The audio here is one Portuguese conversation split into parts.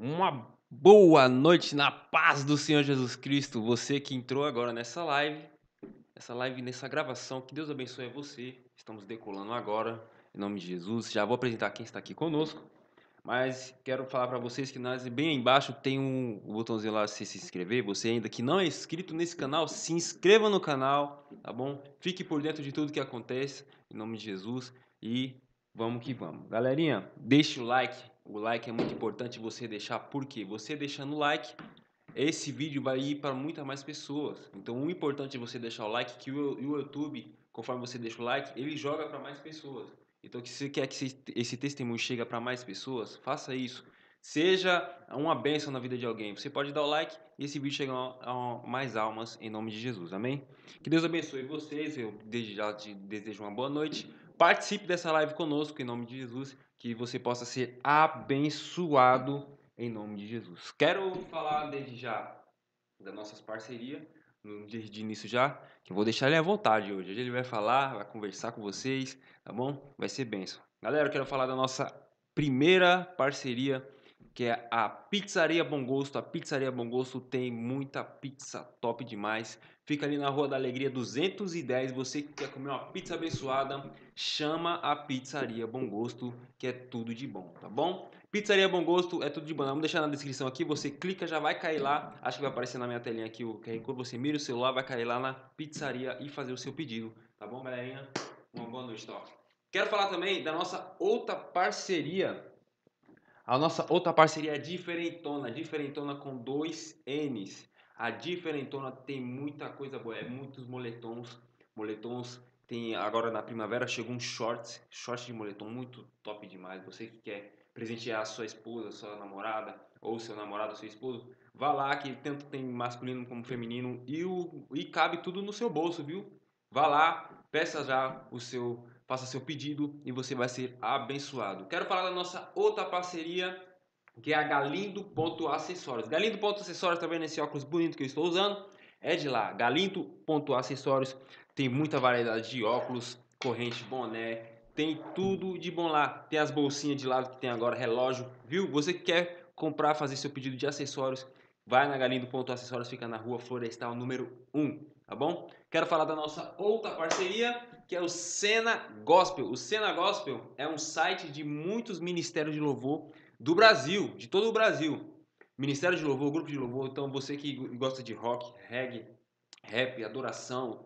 Uma boa noite na paz do Senhor Jesus Cristo. Você que entrou agora nessa gravação, que Deus abençoe você. Estamos decolando agora, em nome de Jesus. Já vou apresentar quem está aqui conosco, mas quero falar para vocês que bem aí embaixo tem o botãozinho lá de se inscrever. Você ainda que não é inscrito nesse canal, se inscreva no canal, tá bom? Fique por dentro de tudo que acontece, em nome de Jesus. E vamos que vamos. Galerinha, deixe o like. O like é muito importante você deixar, porque você deixando o like, esse vídeo vai ir para muitas mais pessoas. Então, o importante é você deixar o like, que o YouTube, conforme você deixa o like, ele joga para mais pessoas. Então, se você quer que esse testemunho chegue para mais pessoas, faça isso. Seja uma bênção na vida de alguém. Você pode dar o like e esse vídeo chegar a mais almas em nome de Jesus. Amém? Que Deus abençoe vocês. Eu desde já te desejo uma boa noite. Participe dessa live conosco em nome de Jesus. Que você possa ser abençoado em nome de Jesus. Quero falar desde já das nossas parcerias, desde início já, que eu vou deixar ele à vontade hoje. Hoje ele vai falar, vai conversar com vocês, tá bom? Vai ser bênção. Galera, eu quero falar da nossa primeira parceria, que é a Pizzaria Bom Gosto. A Pizzaria Bom Gosto tem muita pizza top demais. Fica ali na Rua da Alegria 210. Você que quer comer uma pizza abençoada, chama a Pizzaria Bom Gosto, que é tudo de bom, tá bom? Pizzaria Bom Gosto é tudo de bom. Vamos deixar na descrição aqui. Você clica, já vai cair lá. Acho que vai aparecer na minha telinha aqui o QR Code. Você mira o celular, vai cair lá na pizzaria e fazer o seu pedido. Tá bom, galerinha? Uma boa noite, top. Quero falar também da nossa outra parceria. A nossa outra parceria é diferentona. Diferentona com dois N's. A diferentona tem muita coisa boa. É muitos moletons. Moletons. Tem agora na primavera chegou um shorts de moletom muito top demais. Você que quer presentear a sua esposa, sua namorada, ou seu namorado, seu esposo, vá lá que tanto tem masculino como feminino e cabe tudo no seu bolso, viu? Vá lá, peça já faça seu pedido e você vai ser abençoado. Quero falar da nossa outra parceria, que é a Galindo.acessórios. Galindo.acessórios, tá vendo esse óculos bonito que eu estou usando? É de lá, Galindo.acessórios. Tem muita variedade de óculos, corrente, boné, tem tudo de bom lá. Tem as bolsinhas de lado que tem agora, relógio, viu? Você que quer comprar, fazer seu pedido de acessórios, vai na Galindo.acessórios, fica na Rua Florestal número 1, tá bom? Quero falar da nossa outra parceria, que é o Cena Gospel. O Cena Gospel é um site de muitos ministérios de louvor do Brasil, de todo o Brasil. Ministério de louvor, grupo de louvor, então você que gosta de rock, reggae, rap, adoração,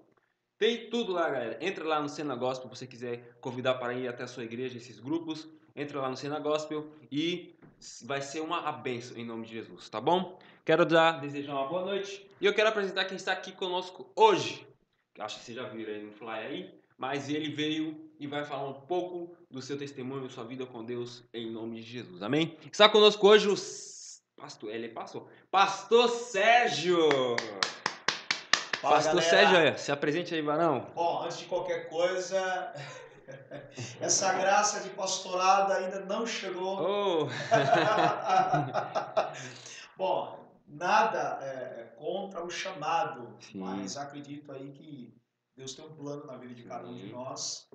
tem tudo lá, galera. Entra lá no Cena Gospel, se você quiser convidar para ir até a sua igreja, esses grupos. Entra lá no Cena Gospel e vai ser uma bênção em nome de Jesus, tá bom? Quero desejar uma boa noite e eu quero apresentar quem está aqui conosco hoje. Acho que vocês já viram aí no fly aí, mas ele veio e vai falar um pouco do seu testemunho, sua vida com Deus, em nome de Jesus, amém? Está conosco hoje o pastor, ele passou, Pastor Sérgio. Fala, Pastor galera. Sérgio, se apresente aí, varão. Bom, antes de qualquer coisa, essa graça de pastorado ainda não chegou. Oh. Bom, nada contra o chamado, Sim, mas acredito aí que Deus tem um plano na vida de cada um de sim. nós.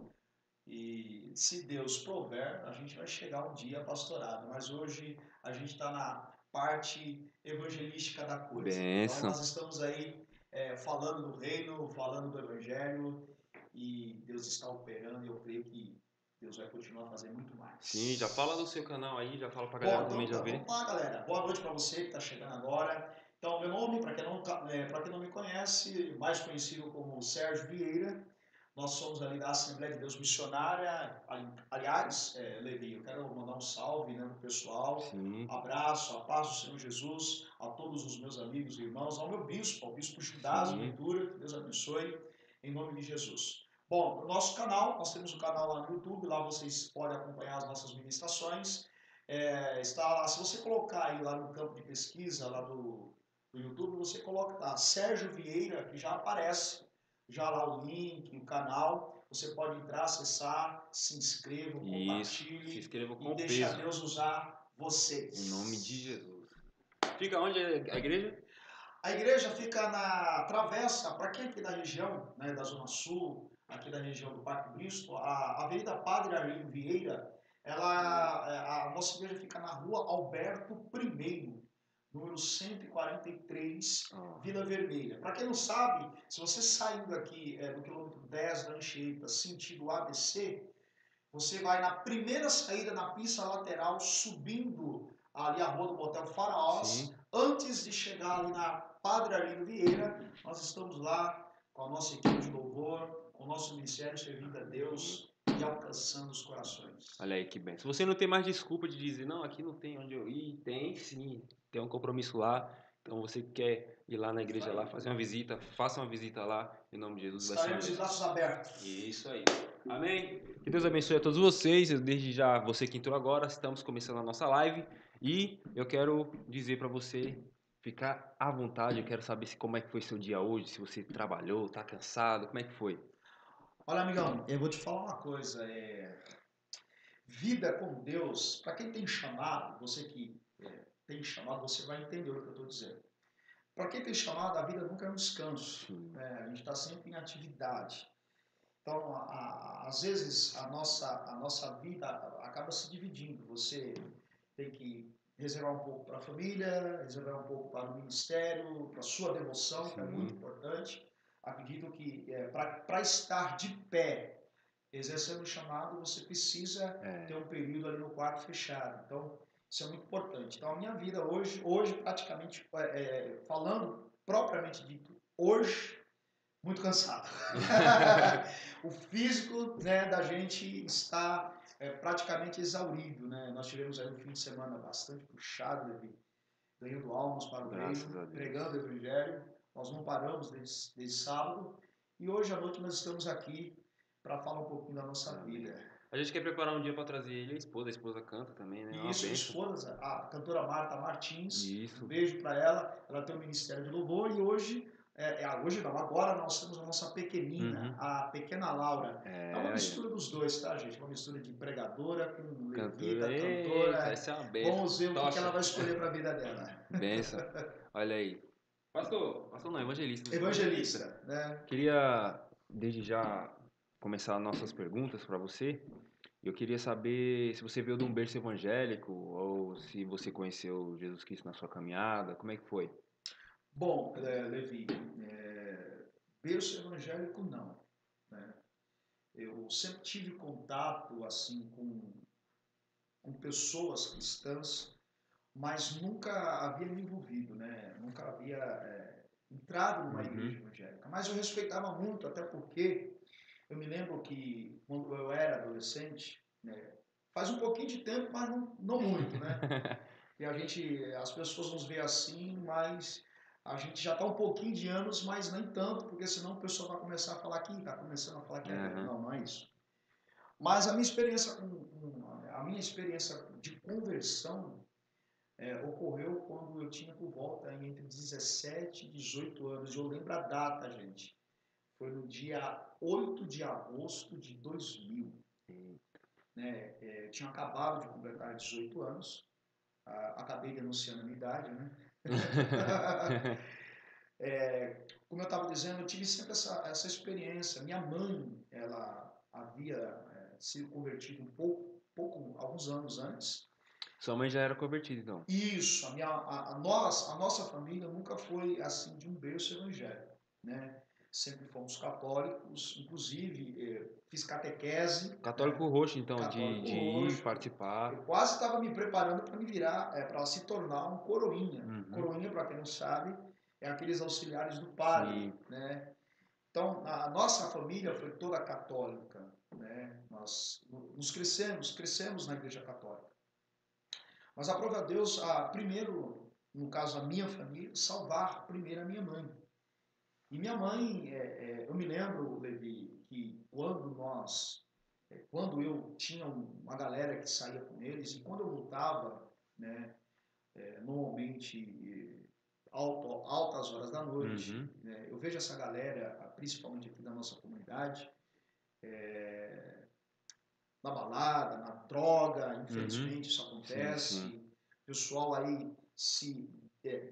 E se Deus prover, a gente vai chegar um dia pastorado. Mas hoje a gente está na parte evangelística da coisa. Então Benção. nós estamos aí falando do reino, falando do evangelho, e Deus está operando, e eu creio que Deus vai continuar a fazer muito Sim, já fala do mais. seu canal aí, já fala pra Bom, galera também então já tá, ver. vamos lá, galera. Boa noite para você que está chegando agora. Então, meu nome, para quem não me conhece, mais conhecido como Sérgio Vieira. Nós somos ali da Assembleia de Deus Missionária. Aliás, Levi, eu quero mandar um salve, né, pro pessoal. Sim, Abraço, a paz do Senhor Jesus, a todos os meus amigos e irmãos, ao meu bispo, ao bispo Judas sim. Ventura, que Deus abençoe, em nome de Jesus. Bom, no nosso canal, nós temos um canal lá no YouTube, lá vocês podem acompanhar as nossas ministrações. Se você colocar aí lá no campo de pesquisa, lá do YouTube, você coloca tá, Sérgio Vieira, que já aparece, já lá o link, o canal, você pode entrar, acessar, se inscrevam, Isso. Se compartilhe inscreva e com deixa peso. Deus usar Em nome de vocês. Jesus. Fica onde a igreja? A igreja fica na travessa, para quem é aqui da região, né, da Zona Sul, aqui da região do Parque Bristo, a Avenida Padre Arlindo Vieira, A nossa igreja fica na rua Alberto I, número 143, Vila Vermelha. Para quem não sabe, se você saindo aqui do quilômetro 10 da Anchieta, sentido ABC, você vai na primeira saída na pista lateral, subindo ali a rua do Motel Faraós. Sim. Antes de chegar ali na Padre Arlindo Vieira, nós estamos lá com a nossa equipe de louvor, com o nosso ministério servindo a Deus e alcançando os corações. Olha aí que bem. Se você não tem mais desculpa de dizer, não, aqui não tem onde eu ir, tem sim, tem um compromisso lá. Então você quer ir lá na igreja lá, fazer uma visita, faça uma visita lá, em nome de Jesus. Estaremos de braços abertos. Isso aí. Amém? Que Deus abençoe a todos vocês. Desde já, você que entrou agora, estamos começando a nossa live. E eu quero dizer para você ficar à vontade. Eu quero saber como é que foi seu dia hoje, se você trabalhou, tá cansado, como é que foi? Olha, amigão, eu vou te falar uma coisa. Vida com Deus, para quem tem chamado, você que tem chamado, você vai entender o que eu estou dizendo. Para quem tem chamado, a vida nunca é um descanso. A gente está sempre em atividade. Então, às vezes, a nossa vida acaba se dividindo. Você tem que reservar um pouco para a família, reservar um pouco para o ministério, para a sua devoção, que é muito importante. Acredito que para estar de pé, exercendo o chamado, você precisa ter um período ali no quarto fechado. Então, isso é muito importante. Então, a minha vida hoje praticamente, falando propriamente dito, hoje, muito cansado. O físico, né, da gente está praticamente exaurido, né? Nós tivemos aí um fim de semana bastante puxado, ganhando almas para o reino, pregando o evangelho. Nós não paramos desde sábado. E hoje à noite nós estamos aqui para falar um pouquinho da nossa vida. A gente quer preparar um dia para trazer ele, a esposa canta também, né? Isso, esposa, a cantora Marta Martins. Isso. Um beijo para ela tem um ministério de louvor e hoje não, agora nós temos a nossa pequenina, a pequena Laura. É uma mistura dos dois, tá, gente? Uma mistura de pregadora com levita, cantora. Essa é uma benção. Vamos ver o que ela vai escolher para a vida dela. Benção. Olha aí. Pastor não, evangelista. Evangelista, né? Queria, desde já, começar nossas perguntas para você. Eu queria saber se você veio de um berço evangélico ou se você conheceu Jesus Cristo na sua caminhada. Como é que foi? Bom, Levi, berço evangélico não, né? Eu sempre tive contato assim com pessoas cristãs, mas nunca havia me envolvido, né? Nunca havia entrado numa igreja evangélica. Mas eu respeitava muito, até porque eu me lembro que quando eu era adolescente, né, faz um pouquinho de tempo, mas não muito, né? E as pessoas nos veem assim, mas a gente já está um pouquinho de anos, mas nem tanto, porque senão o pessoal vai começar a falar que está começando a falar que é velho. Não é isso. Mas a minha experiência de conversão ocorreu quando eu tinha por volta entre 17 e 18 anos. Eu lembro a data, gente. Foi no dia 8 de agosto de 2000. Né? Eu tinha acabado de completar 18 anos. Acabei denunciando a minha idade, né? Como eu estava dizendo, eu tive sempre essa experiência. Minha mãe, ela havia sido convertida alguns anos antes. Sua mãe já era convertida, então? Isso. A nossa família nunca foi assim de um berço evangélico, né? Sempre fomos católicos, inclusive fiz catequese. Católico roxo, então, católico de roxo. ir participar. Eu quase estava me preparando para me virar, para se tornar um coroinha. Coroinha, para quem não sabe, é aqueles auxiliares do padre, né? Então, a nossa família foi toda católica, né? Nós crescemos na igreja católica. Mas aprove a Deus, primeiro, no caso a minha família, salvar primeiro a minha mãe. E minha mãe, eu me lembro, Levi, que quando eu tinha uma galera que saía com eles, e quando eu voltava, né, normalmente altas horas da noite, né, eu vejo essa galera, principalmente aqui da nossa comunidade, na balada, na droga, infelizmente isso acontece, pessoal aí se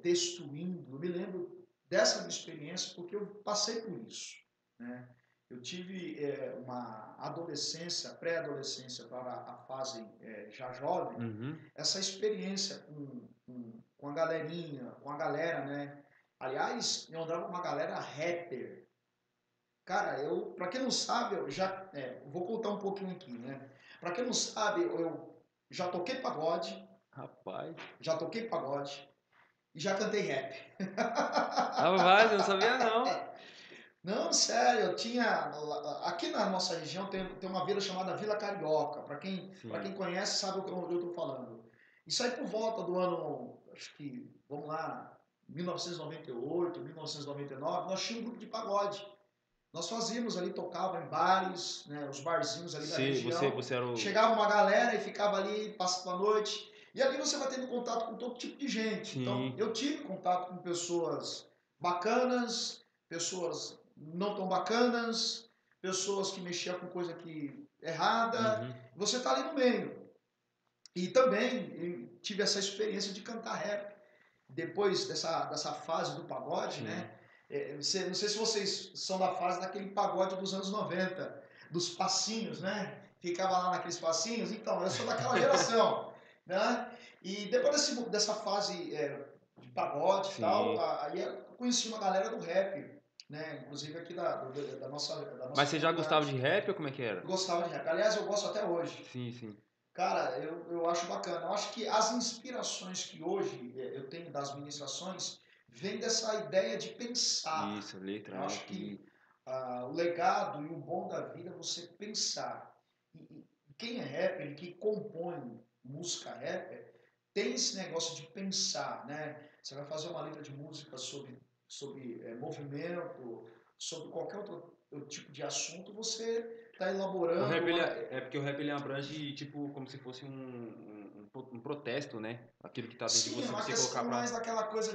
destruindo. Eu me lembro dessa minha experiência porque eu passei por isso, né? Eu tive uma adolescência, pré-adolescência para a fase já jovem, Uhum. essa experiência com a galerinha, com a galera, né? Aliás, eu andava com uma galera rapper. Cara, pra quem não sabe, eu já, vou contar um pouquinho aqui, né? Pra quem não sabe, eu já toquei pagode, Rapaz. já toquei pagode e já cantei rap. Rapaz, eu não sabia não. Não, sério, eu tinha. Aqui na nossa região tem uma vila chamada Vila Carioca. Para Sim. quem conhece, sabe o que eu estou falando. Isso aí por volta do ano, acho que, vamos lá, 1998, 1999, nós tínhamos um grupo de pagode. Nós fazíamos ali, tocava em bares, né, os barzinhos ali da Se você, região. você era o. Chegava uma galera e ficava ali, passava a noite. E ali você vai tendo contato com todo tipo de gente. Então, Sim. eu tive contato com pessoas bacanas, pessoas não tão bacanas, pessoas que mexiam com coisa que errada. Uhum. Você está ali no meio. E também tive essa experiência de cantar rap. Depois dessa fase do pagode, Sim. né? Não sei se vocês são da fase daquele pagode dos anos 90, dos passinhos, né? Ficava lá naqueles passinhos. Então, eu sou daquela geração, né? E depois dessa fase de pagode e tal, Sim. aí eu conheci uma galera do rap, né? Inclusive aqui da Mas nossa você já gostava de comunidade. rap ou como é que era? Gostava de rap. Aliás, eu gosto até hoje. Sim, sim. Cara, eu acho bacana. Eu acho que as inspirações que hoje eu tenho das ministrações vêm dessa ideia de pensar. Isso, letra, Eu né? acho E que o legado e o bom da vida é você pensar. E quem é rapper, que compõe música rapper, tem esse negócio de pensar, né? Você vai fazer uma letra de música sobre movimento, sobre qualquer outro tipo de assunto, você está o elaborando rap, ele uma, é porque o rap ele abrange, tipo, como se fosse um protesto, né? Aquilo que tá dentro de sim, é você, uma você colocar questão mais pra. daquela coisa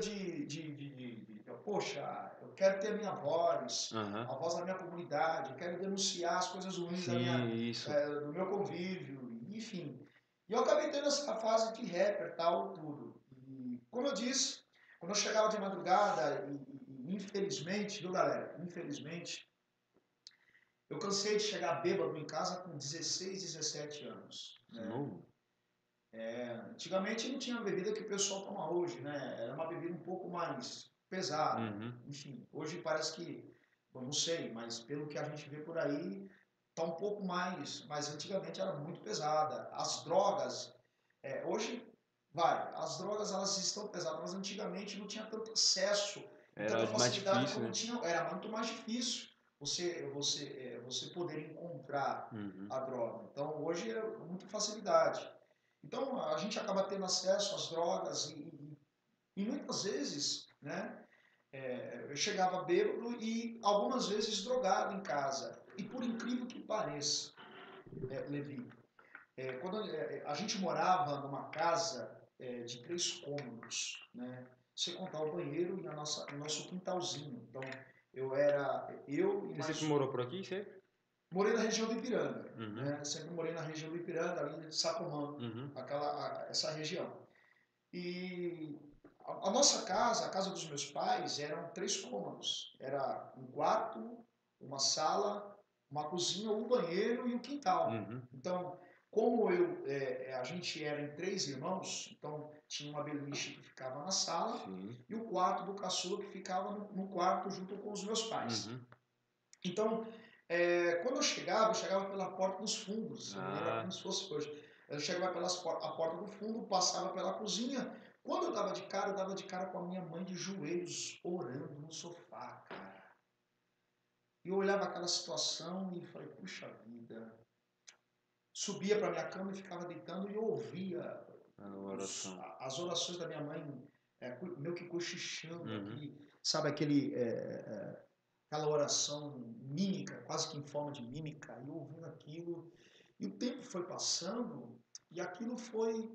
poxa, eu quero ter a minha voz, Aham. a voz da minha comunidade, eu quero denunciar as coisas ruins Sim, isso. do meu convívio, enfim. E eu acabei tendo essa fase de rapper, tal, tudo. E, como eu disse, quando eu chegava de madrugada, e infelizmente, viu galera, infelizmente, eu cansei de chegar bêbado em casa com 16, 17 anos, né? Novo. Antigamente não tinha a bebida que o pessoal toma hoje, né? Era uma bebida um pouco mais pesada. Uhum. Enfim, hoje parece que, eu não sei, mas pelo que a gente vê por aí, tá um pouco mais. Mas antigamente era muito pesada. As drogas, hoje, as drogas elas estão pesadas, mas antigamente não tinha tanto acesso e Era tanta mais facilidade difícil, como né? tinha. Era muito mais difícil você poder encontrar Uhum. a droga. Então hoje é muita facilidade. Então a gente acaba tendo acesso às drogas e muitas vezes, né, eu chegava bêbado e algumas vezes drogado em casa. E por incrível que pareça, Levi, quando a gente morava numa casa de 3 cômodos, né, sem contar o banheiro e o nosso quintalzinho. Então eu e Você sempre mais. morou por aqui, sempre? Morei na região do Ipiranga, Uhum. né? Sempre morei na região do Ipiranga, ali de Sacomã, Uhum. essa região. E a nossa casa, a casa dos meus pais, eram 3 cômodos. Era um quarto, uma sala, uma cozinha, um banheiro e um quintal. Uhum. Então, como a gente era em 3 irmãos, então tinha uma beliche que ficava na sala Sim. e o quarto do caçula que ficava no quarto junto com os meus pais. Uhum. Então, quando eu chegava pela porta dos fundos. Eu me lembro Ah, como se fosse hoje. Eu chegava pela a porta do fundo, passava pela cozinha. Quando eu dava de cara com a minha mãe de joelhos, orando no sofá, cara. E eu olhava aquela situação e falei, puxa vida. Subia para minha cama e ficava deitando e eu ouvia a oração. as orações da minha mãe, meio que cochichando, Uhum. sabe, aquela oração mímica, quase que em forma de mímica, e eu ouvindo aquilo, e o tempo foi passando, e aquilo foi.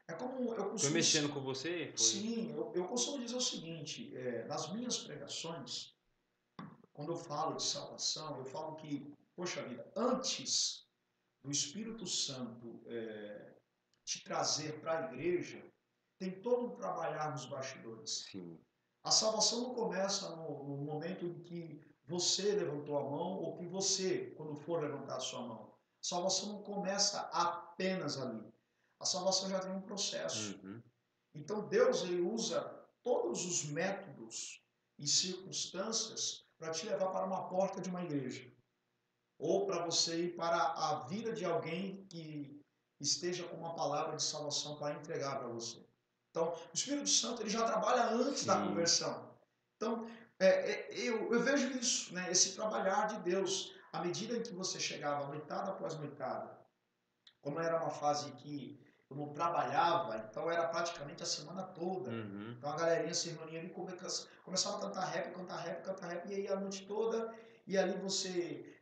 É como eu Foi costumo. mexendo com você? Foi. Sim, eu costumo dizer o seguinte: nas minhas pregações, quando eu falo de salvação, eu falo que, poxa vida, antes do Espírito Santo te trazer para a igreja, tem todo um trabalhar nos bastidores. Sim. A salvação não começa no momento em que você levantou a mão ou que você, quando for levantar a sua mão. A salvação não começa apenas ali. A salvação já tem um processo. Uhum. Então Deus ele usa todos os métodos e circunstâncias para te levar para uma porta de uma igreja. Ou para você ir para a vida de alguém que esteja com uma palavra de salvação para entregar para você. Então, o Espírito Santo ele já trabalha antes da Sim. conversão. Então, eu vejo isso, né, esse trabalhar de Deus, à medida em que você chegava noitada após noitada, como era uma fase que eu não trabalhava, então era praticamente a semana toda. Uhum. Então a galerinha se reunia e começava a cantar rap, cantar rap, cantar rap, e aí a noite toda, e ali você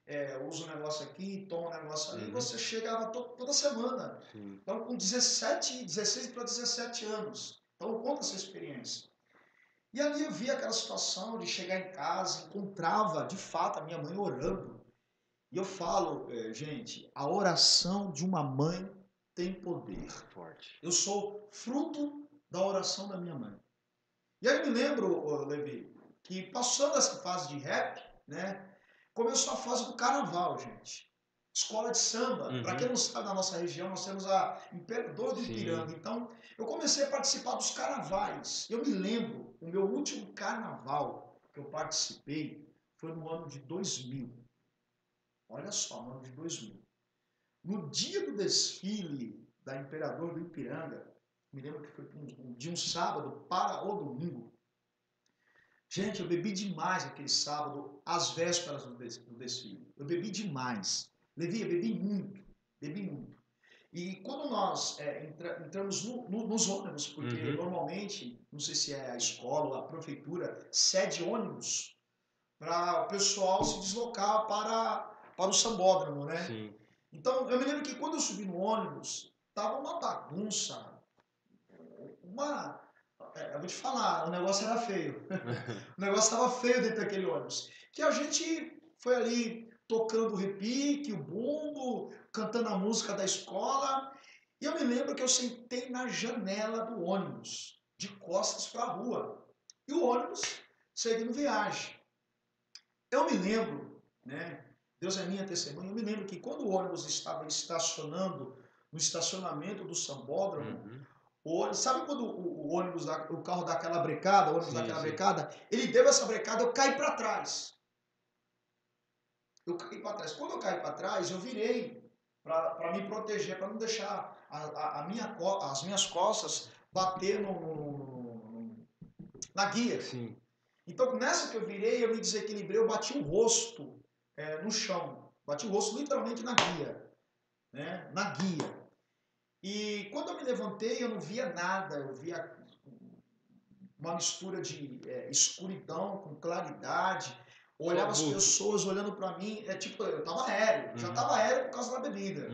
usa um negócio aqui, toma um negócio ali, e você chegava toda semana. Sim. Então com 16 para 17 anos. Então eu conto essa experiência. E ali eu via aquela situação de chegar em casa, encontrava de fato a minha mãe orando. E eu falo, gente, a oração de uma mãe tem poder. Forte. Eu sou fruto da oração da minha mãe. E aí eu me lembro, Levi, que passando essa fase de rap, né, começou a fase do carnaval, gente. Escola de samba. Uhum. Para quem não sabe, na nossa região nós temos a Imperador do Sim. Ipiranga. Então, eu comecei a participar dos carnavais. Eu me lembro, o meu último carnaval que eu participei foi no ano de 2000. Olha só, no ano de 2000. No dia do desfile da Imperador do Ipiranga, me lembro que foi de um sábado para o domingo. Gente, eu bebi demais aquele sábado, às vésperas do desfile. Eu bebi demais. Levi, eu bebi muito. Bebi muito. E quando nós entramos nos ônibus, porque normalmente, não sei se é a escola ou a prefeitura, cede ônibus para o pessoal se deslocar para o sambódromo, né? Sim. Então, eu me lembro que quando eu subi no ônibus, tava uma bagunça, eu vou te falar, o negócio era feio. O negócio estava feio dentro daquele ônibus. Que a gente foi ali tocando o repique, o bumbo, cantando a música da escola. E eu me lembro que eu sentei na janela do ônibus, de costas para a rua. E o ônibus seguindo viagem. Eu me lembro, né? Deus é minha testemunha. Eu me lembro que quando o ônibus estava estacionando no estacionamento do Sambódromo, sabe quando o ônibus, o carro dá aquela brecada, o ônibus dá aquela brecada? Ele deu essa brecada, eu caí para trás. Eu caí para trás. Quando eu caí para trás, eu virei para me proteger, para não deixar as minhas costas bater na guia. Sim. Então, nessa que eu virei, eu me desequilibrei, eu bati o rosto no chão. Bati o rosto literalmente na guia. Né? Na guia. E quando eu me levantei, eu não via nada. Eu via uma mistura de escuridão com claridade. Olhava as pessoas olhando para mim. Tipo, eu tava aéreo. Já tava aéreo por causa da bebida.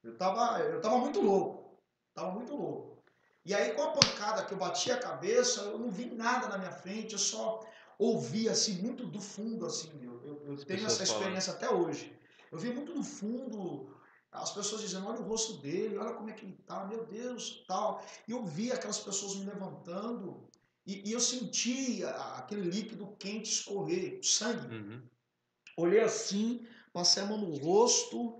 Eu tava muito louco. Tava muito louco. E aí, com a pancada que eu bati a cabeça, eu não vi nada na minha frente, eu só ouvi, assim, muito do fundo, assim, eu tenho essa experiência até hoje. Eu vi muito do fundo as pessoas dizendo, olha o rosto dele, olha como é que ele tá, meu Deus, tal. E eu vi aquelas pessoas me levantando e eu senti aquele líquido quente escorrer, sangue. Olhei assim, passei a mão no rosto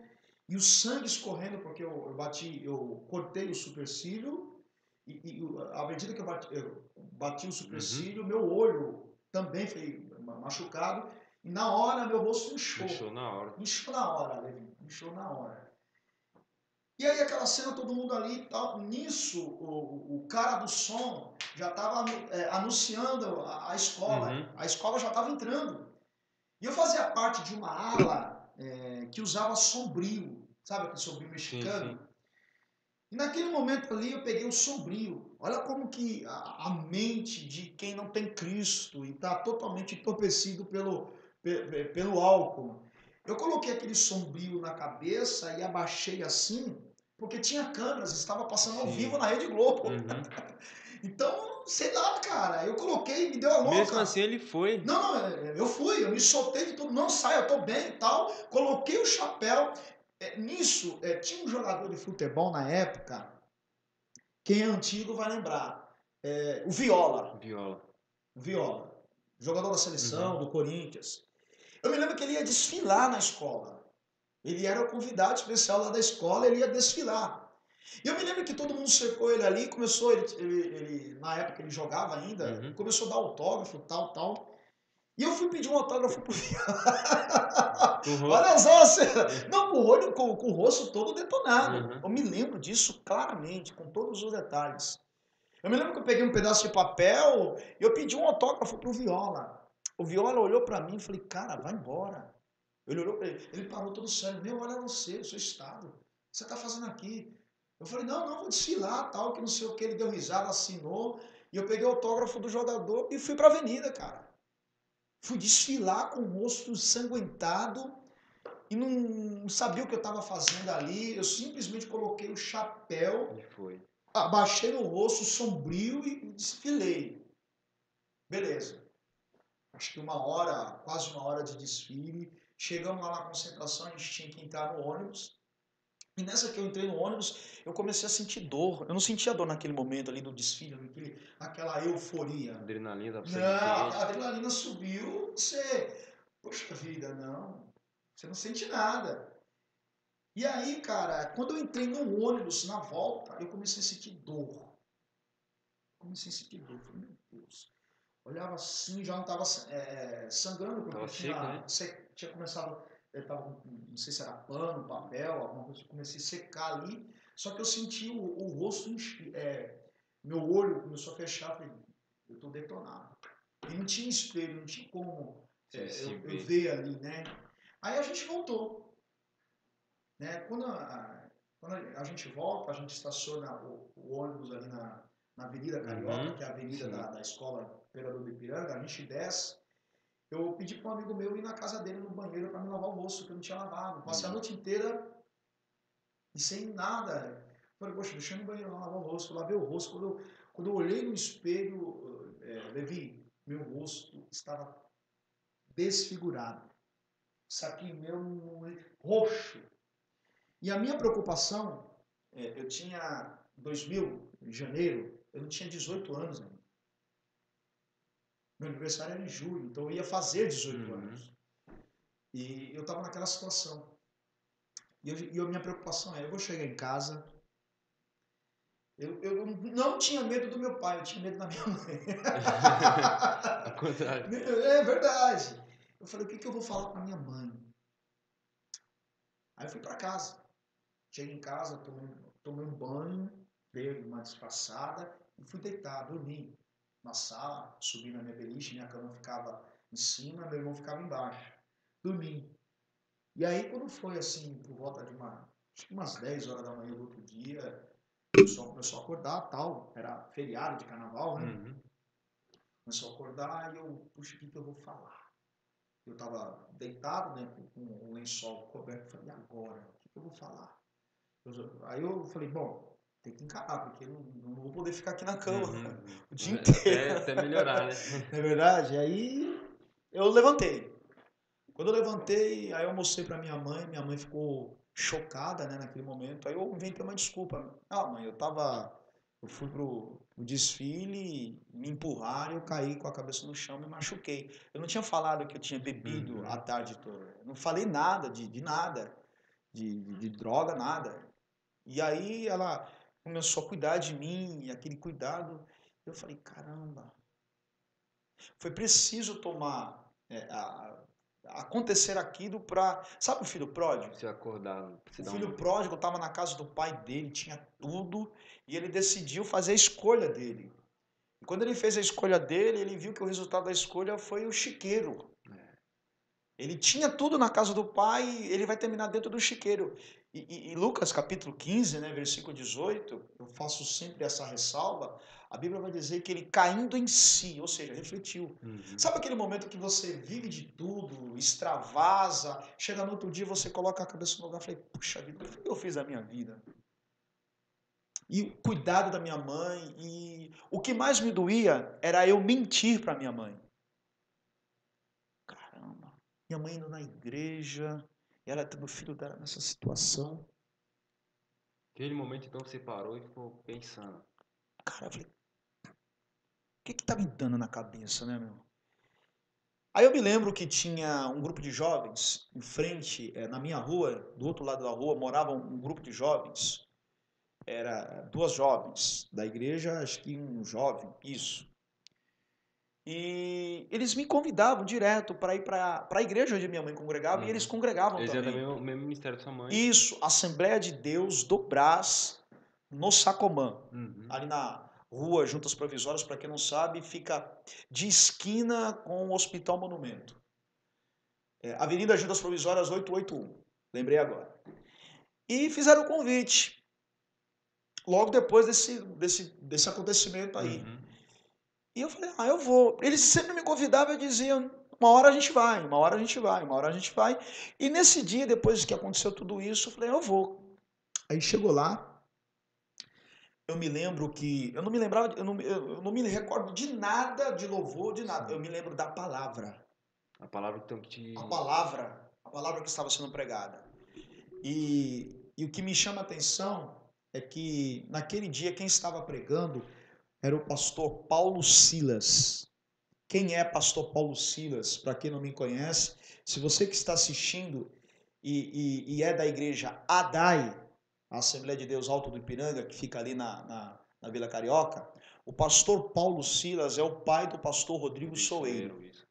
e o sangue escorrendo, porque eu cortei o supercílio. E à medida que eu bati o supercílio, meu olho também foi machucado. E na hora, meu rosto inchou. Inchou na hora. Inchou na hora, Levi. Inchou na hora. E aí aquela cena, todo mundo ali e tal. Nisso, o cara do som já estava anunciando a escola. A escola já estava entrando. E eu fazia parte de uma ala que usava sombrio. Sabe aquele sombrio mexicano? Sim. E naquele momento ali eu peguei o sombrio. Olha como que a mente de quem não tem Cristo e está totalmente entorpecido pelo álcool. Eu coloquei aquele sombrio na cabeça e abaixei assim, porque tinha câmeras, estava passando ao vivo na Rede Globo. Então, sei lá, cara, eu coloquei, me deu a louca. Mesmo assim ele foi. Não, eu fui, eu me soltei de tudo, não sai, eu tô bem e tal. Coloquei o chapéu. Nisso, tinha um jogador de futebol na época, quem é antigo vai lembrar, o Viola. Viola. O Viola. Jogador da seleção, do Corinthians. Eu me lembro que ele ia desfilar na escola. Ele era o convidado especial lá da escola, ele ia desfilar. E eu me lembro que todo mundo cercou ele ali, começou, na época ele jogava ainda, Uhum. começou a dar autógrafo, tal, tal. E eu fui pedir um autógrafo pro Com o rosto. Olha só, não, com o olho, com o rosto todo detonado. Uhum. Eu me lembro disso claramente, com todos os detalhes. Eu me lembro que eu peguei um pedaço de papel e eu pedi um autógrafo pro Viola. O Viola olhou para mim e falei, cara, vai embora. Ele olhou para ele parou todo sério. Meu, olha você, o seu estado. O que você está fazendo aqui? Eu falei, não, não, vou desfilar, tal, que não sei o que. Ele deu risada, assinou. E eu peguei o autógrafo do jogador e fui para a avenida, cara. Fui desfilar com o rosto ensanguentado e não sabia o que eu estava fazendo ali. Eu simplesmente coloquei o chapéu, E foi. abaixei o rosto sombrio e desfilei. Beleza. Acho que quase uma hora de desfile. Chegamos lá na concentração, a gente tinha que entrar no ônibus. E nessa que eu entrei no ônibus, eu comecei a sentir dor. Eu não sentia dor naquele momento ali do desfile, aquela euforia. A adrenalina dá pra Não, sangue a quente. adrenalina subiu, poxa vida, não. Você não sente nada. E aí, cara, quando eu entrei no ônibus, na volta, eu comecei a sentir dor. Comecei a sentir dor. Falei, meu Deus. Olhava assim, já não estava sangrando, porque Tava seco, né? tinha começado, tava, não sei se era pano, papel, alguma coisa, comecei a secar ali, só que eu senti o rosto, meu olho começou a fechar, falei, eu estou detonado. E não tinha espelho, não tinha como Se eu vê. ver ali, né? Aí a gente voltou, né? Quando a gente volta, a gente estaciona o ônibus ali na Avenida Carioca, Uhum. que é a avenida Sim. da escola Imperador do Ipiranga, a gente desce. Eu pedi para um amigo meu ir na casa dele no banheiro para me lavar o rosto, que eu não tinha lavado. Passei a noite inteira e sem nada. Falei, poxa, deixa eu ir no banheiro lá lavar o rosto. Eu lavei o rosto. Quando eu olhei no espelho, Levi, meu rosto estava desfigurado. Saquinho meu roxo. E a minha preocupação, eu tinha 2000, em janeiro, eu não tinha 18 anos ainda. Meu aniversário era em julho, então eu ia fazer 18 anos. E eu estava naquela situação. E a minha preocupação eu vou chegar em casa, eu não tinha medo do meu pai, eu tinha medo da minha mãe. Ao contrário. É verdade. Eu falei, o que eu vou falar para minha mãe? Aí eu fui para casa. Cheguei em casa, tomei um banho, dei uma disfarçada e fui deitar, dormi na sala, subi na minha beliche, minha cama ficava em cima, meu irmão ficava embaixo. Dormi. E aí, quando foi assim, por volta de acho que umas 10 horas da manhã do outro dia, o pessoal começou a acordar, tal, era feriado de carnaval, né? Uhum. Começou a acordar e eu, puxa, o que eu vou falar? Eu tava deitado, né, com o lençol coberto, falei, e agora? O que eu vou falar? Aí eu falei, bom, tem que encarar, porque eu não vou poder ficar aqui na cama Uhum. o dia inteiro. Até melhorar, né? Não é verdade? Aí eu levantei. Quando eu levantei, aí eu mostrei para minha mãe ficou chocada, né, naquele momento. Aí eu inventei uma desculpa. Ah, mãe, eu fui pro desfile, me empurraram, eu caí com a cabeça no chão, me machuquei. Eu não tinha falado que eu tinha bebido a Uhum. tarde toda. Eu não falei nada de nada, de droga, nada. E aí ela começou a cuidar de mim, e aquele cuidado. Eu falei, caramba, foi preciso tomar acontecer aquilo para. Sabe o filho pródigo? Se acordar, se O dá filho um. pródigo estava na casa do pai dele, tinha tudo, e ele decidiu fazer a escolha dele. E quando ele fez a escolha dele, ele viu que o resultado da escolha foi o chiqueiro. Ele tinha tudo na casa do pai, ele vai terminar dentro do chiqueiro. E Lucas capítulo 15, né, versículo 18, eu faço sempre essa ressalva, a Bíblia vai dizer que ele caindo em si, ou seja, refletiu. Uhum. Sabe aquele momento que você vive de tudo, extravasa, chega no outro dia você coloca a cabeça no lugar e fala, puxa vida, o que eu fiz da minha vida? E o cuidado da minha mãe, e o que mais me doía era eu mentir para minha mãe. Caramba, minha mãe indo na igreja, e ela tendo o filho dela nessa situação. Aquele momento, então, você parou e ficou pensando. Cara, eu falei, o que tá me dando na cabeça, né, meu? Aí eu me lembro que tinha um grupo de jovens em frente, na minha rua, do outro lado da rua, morava um grupo de jovens. Era duas jovens da igreja, acho que um jovem, isso. E eles me convidavam direto para ir para a igreja onde minha mãe congregava, e eles congregavam Eles eram também. também o mesmo ministério da sua mãe. Isso, Assembleia de Deus do Brás, no Sacomã, Uhum. ali na rua Juntas Provisórias, para quem não sabe, fica de esquina com o Hospital Monumento. Avenida Juntas Provisórias 881, lembrei agora. E fizeram o convite, logo depois desse acontecimento aí. Uhum. E eu falei, eu vou. Eles sempre me convidavam e diziam, uma hora a gente vai, uma hora a gente vai, uma hora a gente vai. E nesse dia, depois que aconteceu tudo isso, eu falei, eu vou. Aí chegou lá, eu me lembro que, eu não me lembrava, eu não me recordo de nada de louvor, de nada. Sim. Eu me lembro da palavra. A palavra que tem que te... A palavra que estava sendo pregada. E o que me chama a atenção é que naquele dia quem estava pregando era o pastor Paulo Silas. Quem é pastor Paulo Silas? Para quem não me conhece, se você que está assistindo e é da igreja Adai, a Assembleia de Deus Alto do Ipiranga, que fica ali na Vila Carioca, o pastor Paulo Silas é o pai do pastor Rodrigo Soeiro. Isso.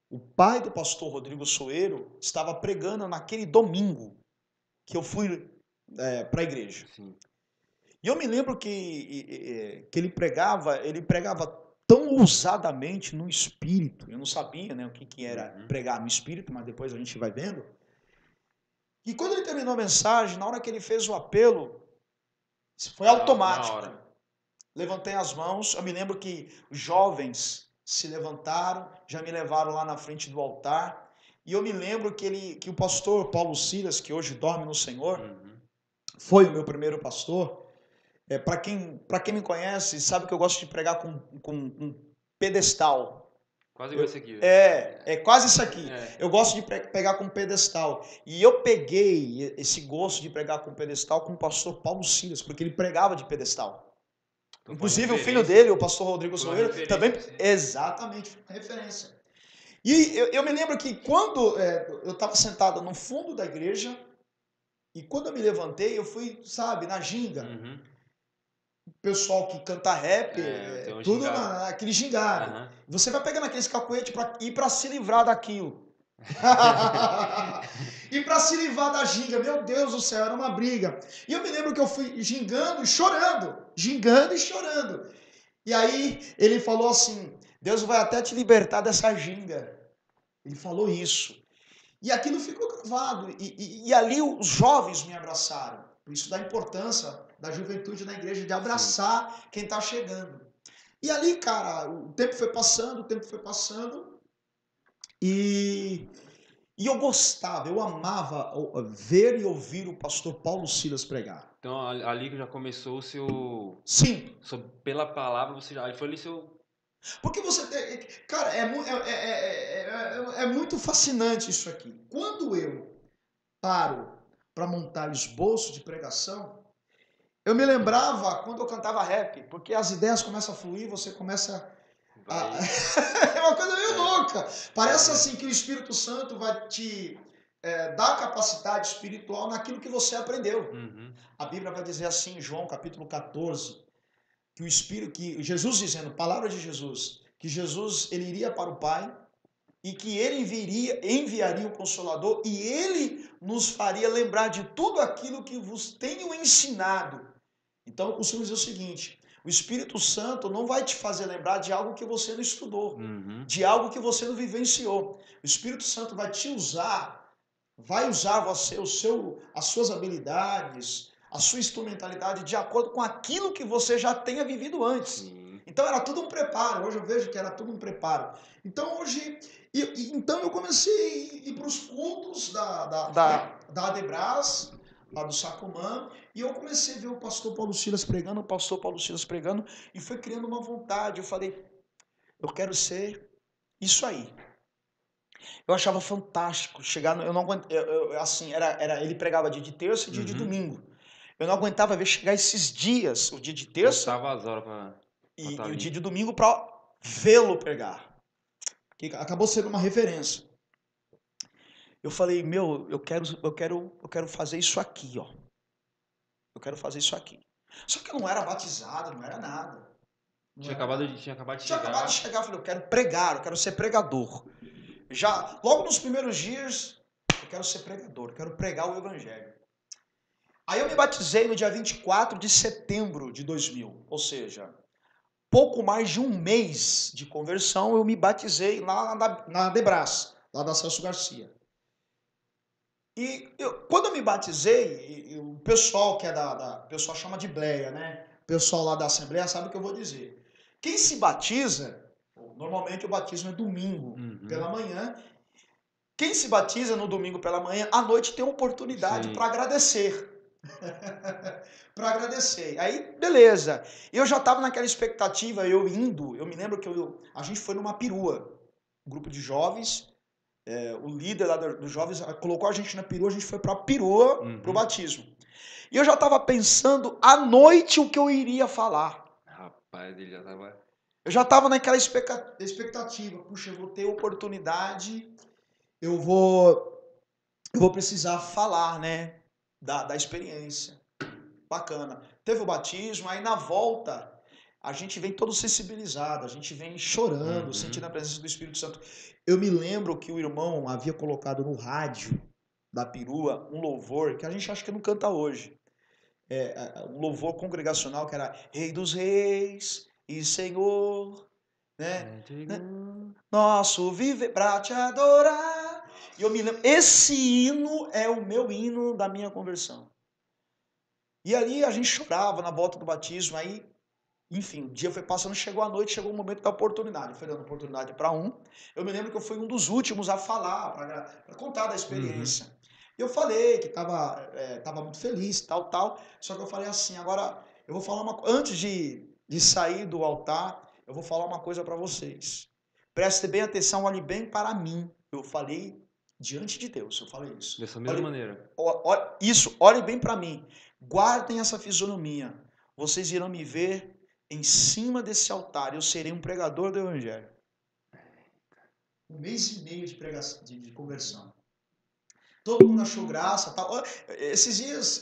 O pai do pastor Rodrigo Soeiro estava pregando naquele domingo que eu fui para a igreja. Sim. E eu me lembro que ele pregava tão ousadamente no espírito. Eu não sabia, né, o que era pregar no espírito, mas depois a gente vai vendo. E quando ele terminou a mensagem, na hora que ele fez o apelo, foi automático. Na hora. Levantei as mãos, eu me lembro que os jovens se levantaram, já me levaram lá na frente do altar. E eu me lembro que o pastor Paulo Silas, que hoje dorme no Senhor, foi o meu primeiro pastor. Para quem me conhece, sabe que eu gosto de pregar com pedestal. Quase igual esse aqui. É quase isso aqui. É. Eu gosto de pregar com pedestal. E eu peguei esse gosto de pregar com pedestal com o pastor Paulo Silas, porque ele pregava de pedestal. Então, inclusive o filho dele, o pastor Rodrigo Soeiro, também... Exatamente, foi uma referência. E eu me lembro que quando eu estava sentado no fundo da igreja, e quando eu me levantei, eu fui, sabe, na ginga. O pessoal que canta rap, tudo naquele gingado. Você vai pegando aqueles cacuetes para se livrar daquilo. E para se livrar da ginga, meu Deus do céu, era uma briga. E eu me lembro que eu fui gingando e chorando. E aí ele falou assim, Deus vai até te libertar dessa ginga. Ele falou isso. E aquilo ficou gravado. E ali os jovens me abraçaram. Por isso da importância da juventude na igreja, de abraçar quem está chegando. E ali, cara, o tempo foi passando, e eu gostava, eu amava ver e ouvir o pastor Paulo Silas pregar. Então, ali que já começou o seu... Sim. Pela palavra, você já... Foi ali seu... Porque você tem... Cara, é muito fascinante isso aqui. Quando eu paro para montar esboço de pregação, eu me lembrava quando eu cantava rap, porque as ideias começam a fluir, você começa a... É uma coisa meio louca. Parece assim que o Espírito Santo vai te dar capacidade espiritual naquilo que você aprendeu. A Bíblia vai dizer assim, em João capítulo 14, que Jesus dizendo, palavra de Jesus, que Jesus ele iria para o Pai e que ele enviaria o Consolador e ele nos faria lembrar de tudo aquilo que vos tenho ensinado. Então, eu costumo dizer o seguinte, o Espírito Santo não vai te fazer lembrar de algo que você não estudou, de algo que você não vivenciou. O Espírito Santo vai te usar, vai usar você, as suas habilidades, a sua instrumentalidade de acordo com aquilo que você já tenha vivido antes. Então, era tudo um preparo. Hoje eu vejo que era tudo um preparo. Então, então eu comecei a ir para os cultos da Adebras, lá do Sacomã, e eu comecei a ver o pastor Paulo Silas pregando, e foi criando uma vontade. Eu falei, eu quero ser isso aí. Eu achava fantástico chegar, eu não aguentava, assim, ele pregava dia de terça e dia de domingo. Eu não aguentava ver chegar esses dias, o dia de terça as horas e o dia de domingo para vê-lo pregar. que acabou sendo uma referência. Eu falei, meu, eu quero fazer isso aqui, ó. Eu quero fazer isso aqui. Só que eu não era batizado, não era nada. Não Tinha era nada. tinha acabado de Tinha acabado de chegar. chegar, eu falei, eu quero pregar, eu quero ser pregador. Já, logo nos primeiros dias, eu quero ser pregador, eu quero pregar o evangelho. Aí eu me batizei no dia 24 de setembro de 2000, ou seja, pouco mais de um mês de conversão, eu me batizei lá na Debras, lá da Celso Garcia. E quando eu me batizei, o pessoal que é o pessoal chama de bleia, né? O pessoal lá da Assembleia sabe o que eu vou dizer. Quem se batiza, normalmente o batismo é domingo pela manhã. Quem se batiza no domingo pela manhã, à noite tem oportunidade para agradecer. Para agradecer. Aí, beleza. Eu já estava naquela expectativa, eu me lembro que a gente foi numa perua, um grupo de jovens, o líder lá dos jovens colocou a gente na perua, a gente foi para a perua, para o batismo. E eu já estava pensando à noite o que eu iria falar. Rapaz, ele já estava... Eu já estava naquela expectativa. Puxa, eu vou ter oportunidade, eu vou precisar falar, né, da experiência. Bacana. Teve o batismo, aí na volta a gente vem todo sensibilizado, a gente vem chorando, sentindo a presença do Espírito Santo. Eu me lembro que o irmão havia colocado no rádio da perua um louvor que a gente acha que não canta hoje. Um louvor congregacional que era Rei dos Reis e Senhor, né? Nosso viver pra te adorar. E eu me lembro, esse hino é o meu hino da minha conversão. E ali a gente chorava na volta do batismo, aí, enfim, o dia foi passando, chegou a noite, chegou o momento da oportunidade. Foi dando oportunidade para um. Eu me lembro que eu fui um dos últimos a falar, para contar da experiência. Eu falei que tava muito feliz, tal. Só que eu falei assim, agora eu vou falar antes de sair do altar, eu vou falar uma coisa para vocês. Preste bem atenção, olhe bem para mim. Eu falei diante de Deus, eu falei isso. Dessa mesma maneira. Olhe bem para mim. Guardem essa fisionomia. Vocês irão me ver em cima desse altar. Eu serei um pregador do evangelho. Um mês e meio de pregação, de conversão. Todo mundo achou graça. Tal. Esses dias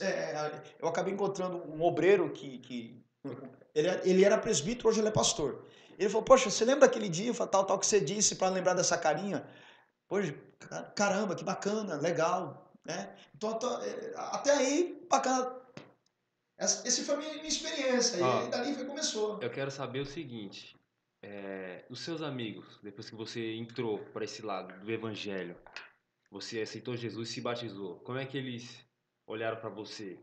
eu acabei encontrando um obreiro que ele era presbítero, hoje ele é pastor. Ele falou, poxa, você lembra daquele dia, tal que você disse para lembrar dessa carinha? Poxa, caramba, que bacana, legal. Né? Então, até aí, bacana. Essa foi a minha experiência. E dali começou. Eu quero saber o seguinte. Os seus amigos, depois que você entrou para esse lado do evangelho, você aceitou Jesus e se batizou, como é que eles olharam para você?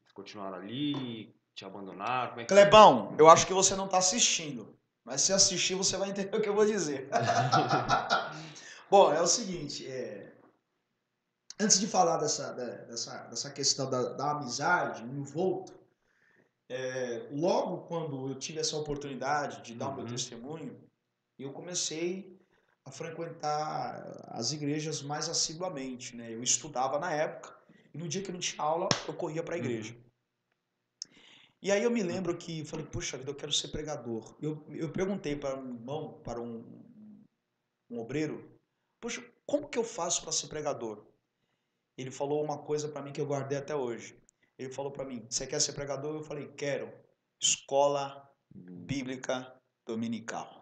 Eles continuaram ali, te abandonaram? Como é que Clebão, eu acho que você não está assistindo. Mas se assistir, você vai entender o que eu vou dizer. Bom, é o seguinte, antes de falar dessa questão da amizade, um envolto, logo quando eu tive essa oportunidade de dar o meu testemunho, eu comecei a frequentar as igrejas mais assiduamente, né? Eu estudava na época, e no dia que eu não tinha aula, eu corria para a igreja. E aí eu me lembro que falei, puxa vida, eu quero ser pregador. Eu perguntei para um irmão, para um obreiro, puxa, como que eu faço para ser pregador? Ele falou uma coisa para mim que eu guardei até hoje. Ele falou para mim, você quer ser pregador? Eu falei, quero. Escola Bíblica Dominical.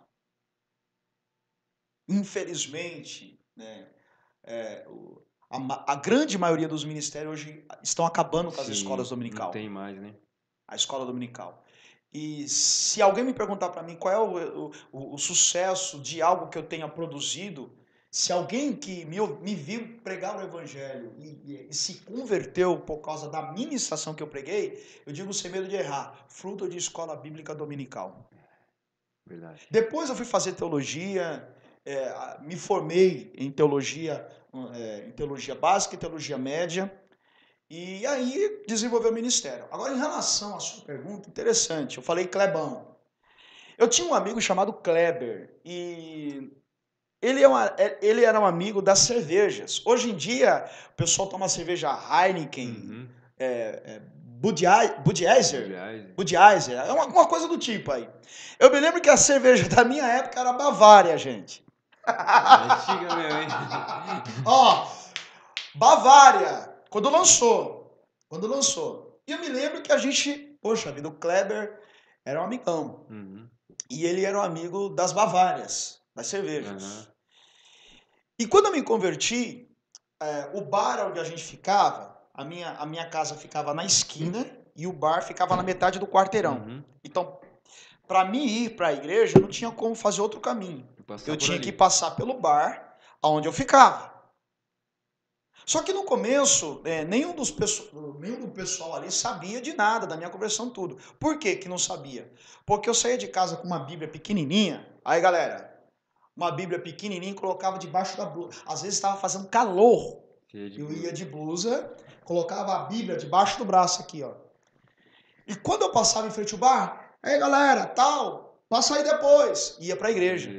Infelizmente, né, a grande maioria dos ministérios hoje estão acabando com as escolas dominical. Não tem mais, né? A escola dominical. E se alguém me perguntar para mim qual é o sucesso de algo que eu tenha produzido, se alguém que me viu pregar o evangelho e se converteu por causa da ministração que eu preguei, eu digo sem medo de errar, fruto de escola bíblica dominical. Verdade. Depois eu fui fazer teologia, me formei em teologia básica e teologia média, e aí desenvolveu o ministério. Agora, em relação à sua pergunta, interessante, eu falei Clebão. Eu tinha um amigo chamado Kleber, e ele era um amigo das cervejas. Hoje em dia, o pessoal toma cerveja Heineken, Budweiser, é uma coisa do tipo aí. Eu me lembro que a cerveja da minha época era Bavária, gente. Antiga mesmo, hein? Ó, Bavária, quando lançou. Quando lançou. E eu me lembro que a gente, poxa vida, o Kleber era um amigão. Uhum. E ele era um amigo das Bavárias, das Aham. cervejas. E quando eu me converti, o bar onde a gente ficava, a minha casa ficava na esquina e o bar ficava na metade do quarteirão. Uhum. Então, para mim ir para a igreja, eu não tinha como fazer outro caminho. Vou passar Eu por tinha que ali. passar pelo bar onde eu ficava. Só que no começo, nenhum do pessoal ali sabia de nada da minha conversão, tudo. Por que que não sabia? Porque eu saía de casa com uma Bíblia pequenininha. Aí, galera, uma Bíblia pequenininha e colocava debaixo da blusa. Às vezes estava fazendo calor. Cheia de Eu blusa. ia de blusa, colocava a Bíblia debaixo do braço aqui, ó. E quando eu passava em frente ao bar, aí, galera, tal, passa aí depois. Ia para a igreja.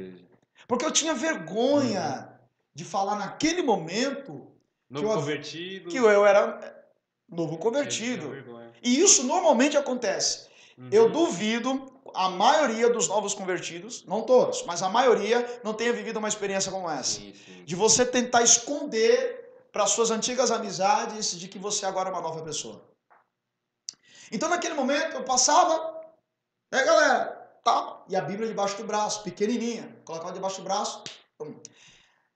Porque eu tinha vergonha de falar naquele momento que Novo convertido. que eu era novo Tinha convertido. vergonha. E isso normalmente acontece. Eu duvido a maioria dos novos convertidos, não todos, mas a maioria não tenha vivido uma experiência como essa. Sim, sim. De você tentar esconder para suas antigas amizades de que você agora é uma nova pessoa. Então naquele momento eu passava, galera, tá, e a Bíblia debaixo do braço, pequenininha, colocava debaixo do braço.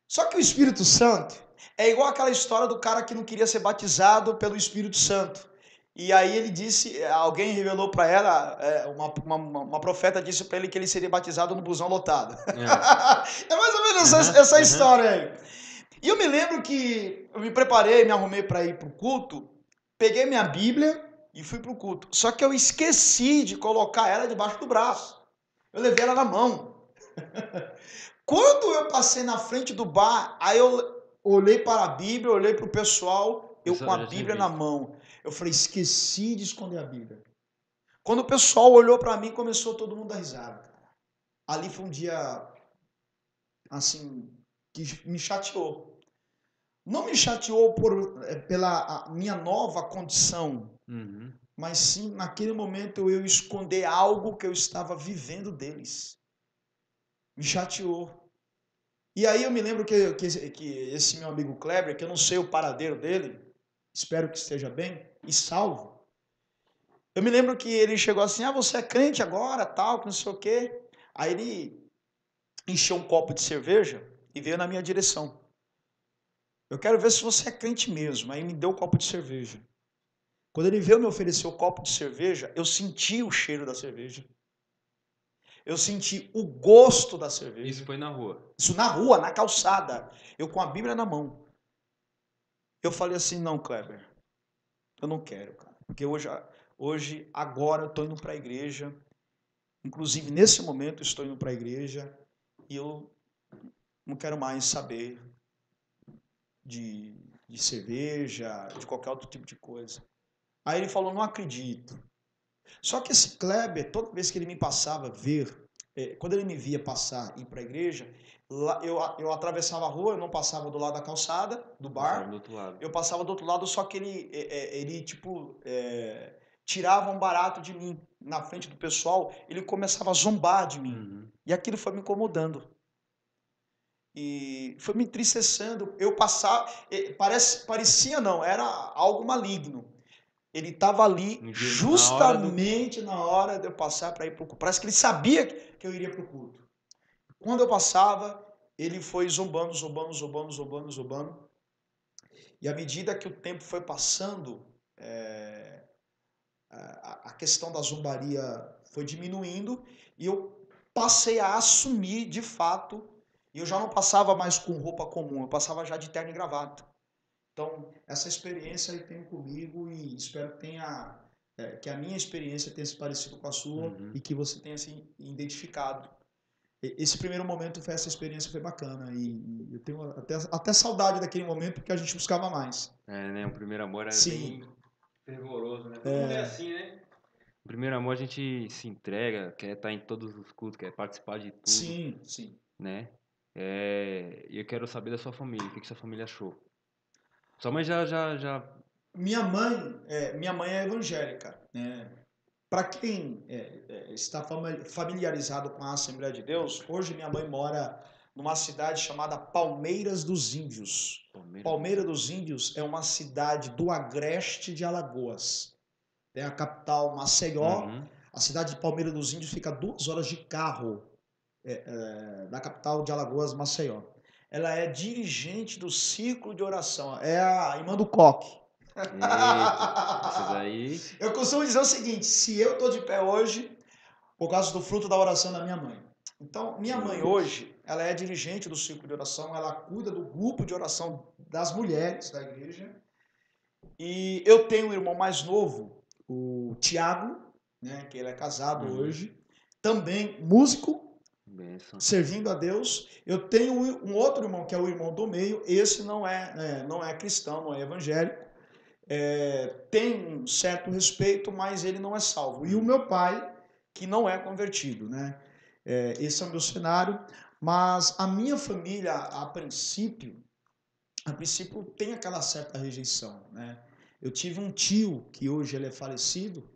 Só que o Espírito Santo é igual aquela história do cara que não queria ser batizado pelo Espírito Santo. E aí ele disse, alguém revelou para ela, uma profeta disse para ele que ele seria batizado no busão lotado. É mais ou menos essa história aí. E eu me lembro que eu me preparei, me arrumei para ir para o culto, peguei minha Bíblia e fui para o culto. Só que eu esqueci de colocar ela debaixo do braço. Eu levei ela na mão. Quando eu passei na frente do bar, aí eu olhei para a Bíblia, olhei para o pessoal, eu com a Bíblia na mão. Eu falei, esqueci de esconder a Bíblia. Quando o pessoal olhou para mim, começou todo mundo a risar. Cara. Ali foi um dia, assim, que me chateou. Não me chateou pela minha nova condição, mas sim, naquele momento, eu esconder algo que eu estava vivendo deles. Me chateou. E aí eu me lembro que esse meu amigo Kleber, que eu não sei o paradeiro dele, espero que esteja bem e salvo. Eu me lembro que ele chegou assim, você é crente agora, tal, que não sei o quê. Aí ele encheu um copo de cerveja e veio na minha direção. Eu quero ver se você é crente mesmo. Aí me deu o copo de cerveja. Quando ele veio me oferecer o copo de cerveja, eu senti o cheiro da cerveja. Eu senti o gosto da cerveja. Isso foi na rua? Isso na rua, na calçada. Eu com a Bíblia na mão. Eu falei assim, não, Kleber, eu não quero, cara. Porque hoje agora eu estou indo para a igreja. Inclusive, nesse momento, estou indo para a igreja. E eu não quero mais saber de cerveja, de qualquer outro tipo de coisa. Aí ele falou, não acredito. Só que esse Kleber, toda vez que ele me passava ver, quando ele me via passar e ir para a igreja, eu atravessava a rua, eu não passava do lado da calçada, do bar, do outro lado. eu passava do outro lado, só que ele tipo, tirava um barato de mim na frente do pessoal, ele começava a zombar de mim. E aquilo foi me incomodando. E foi me entristecendo. Eu passava, parecia não, era algo maligno. Ele estava ali justamente na hora de eu passar para ir para o culto. Parece que ele sabia que eu iria para o culto. Quando eu passava, ele foi zombando. E à medida que o tempo foi passando, a questão da zombaria foi diminuindo e eu passei a assumir de fato. E eu já não passava mais com roupa comum, eu passava já de terno e gravata. Então, essa experiência eu tenho comigo e espero que a minha experiência tenha se parecido com a sua e que você tenha se identificado. Esse primeiro momento foi essa experiência, foi bacana e eu tenho até saudade daquele momento porque a gente buscava mais. Né? O primeiro amor era bem fervoroso, né? Todo mundo é assim, né? O primeiro amor a gente se entrega, quer estar em todos os cultos, quer participar de tudo. Sim, sim. Né? E eu quero saber da sua família, o que sua família achou? Sua mãe já... Minha mãe é evangélica, né? Para quem está familiarizado com a Assembleia de Deus, hoje minha mãe mora numa cidade chamada Palmeiras dos Índios. Palmeiras dos Índios é uma cidade do agreste de Alagoas. Tem a capital Maceió. Uhum. A cidade de Palmeiras dos Índios fica 2 horas de carro da capital de Alagoas, Maceió. Ela é dirigente do círculo de oração. É a irmã do Coque. Eita, esses aí. Eu costumo dizer o seguinte: se eu estou de pé hoje, por causa do fruto da oração da minha mãe. Então, minha mãe hoje, ela é dirigente do círculo de oração, ela cuida do grupo de oração das mulheres da igreja. E eu tenho um irmão mais novo, o Tiago, né, que ele é casado hoje, também músico, Benção. servindo a Deus. Eu tenho um outro irmão, que é o irmão do meio. Esse não é cristão, não é evangélico. Tem um certo respeito, mas ele não é salvo. E o meu pai, que não é convertido, né? Esse é o meu cenário. Mas a minha família, a princípio tem aquela certa rejeição, né? Eu tive um tio, que hoje ele é falecido,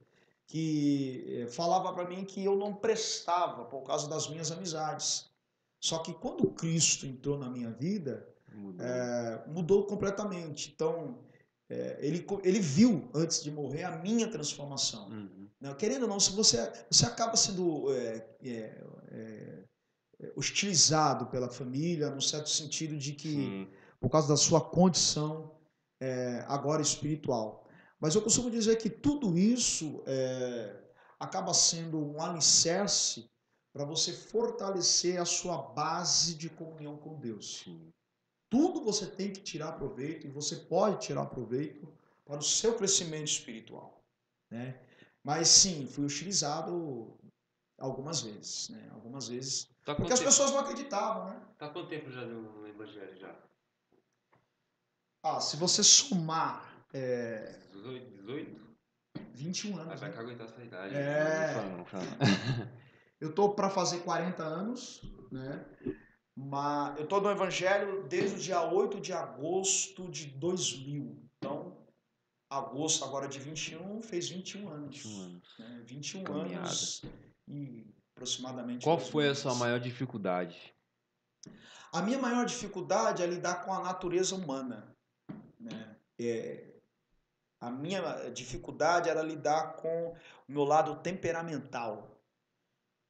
que falava para mim que eu não prestava por causa das minhas amizades. Só que quando Cristo entrou na minha vida, mudou completamente. Então, ele viu, antes de morrer, a minha transformação. Né? Querendo ou não, se você acaba sendo hostilizado pela família, no certo sentido de que, por causa da sua condição agora espiritual. Mas eu costumo dizer que tudo isso acaba sendo um alicerce para você fortalecer a sua base de comunhão com Deus. Tudo você tem que tirar proveito, e você pode tirar proveito para o seu crescimento espiritual, né? Mas sim, fui hostilizado algumas vezes, né? Algumas vezes. Porque as pessoas não acreditavam, né? Tá quanto tempo já no Evangelho já? Se você somar 18? 21 anos. Vai que aguentar essa idade. Não fala. Eu tô para fazer 40 anos, né? Mas eu tô no Evangelho desde o dia 8 de agosto de 2000. Então, agosto agora de 21 fez 21 anos. 21 anos. Né? 21 Caminhada. Anos e aproximadamente. Qual foi a sua maior dificuldade? A minha maior dificuldade é lidar com a natureza humana, né? A minha dificuldade era lidar com o meu lado temperamental.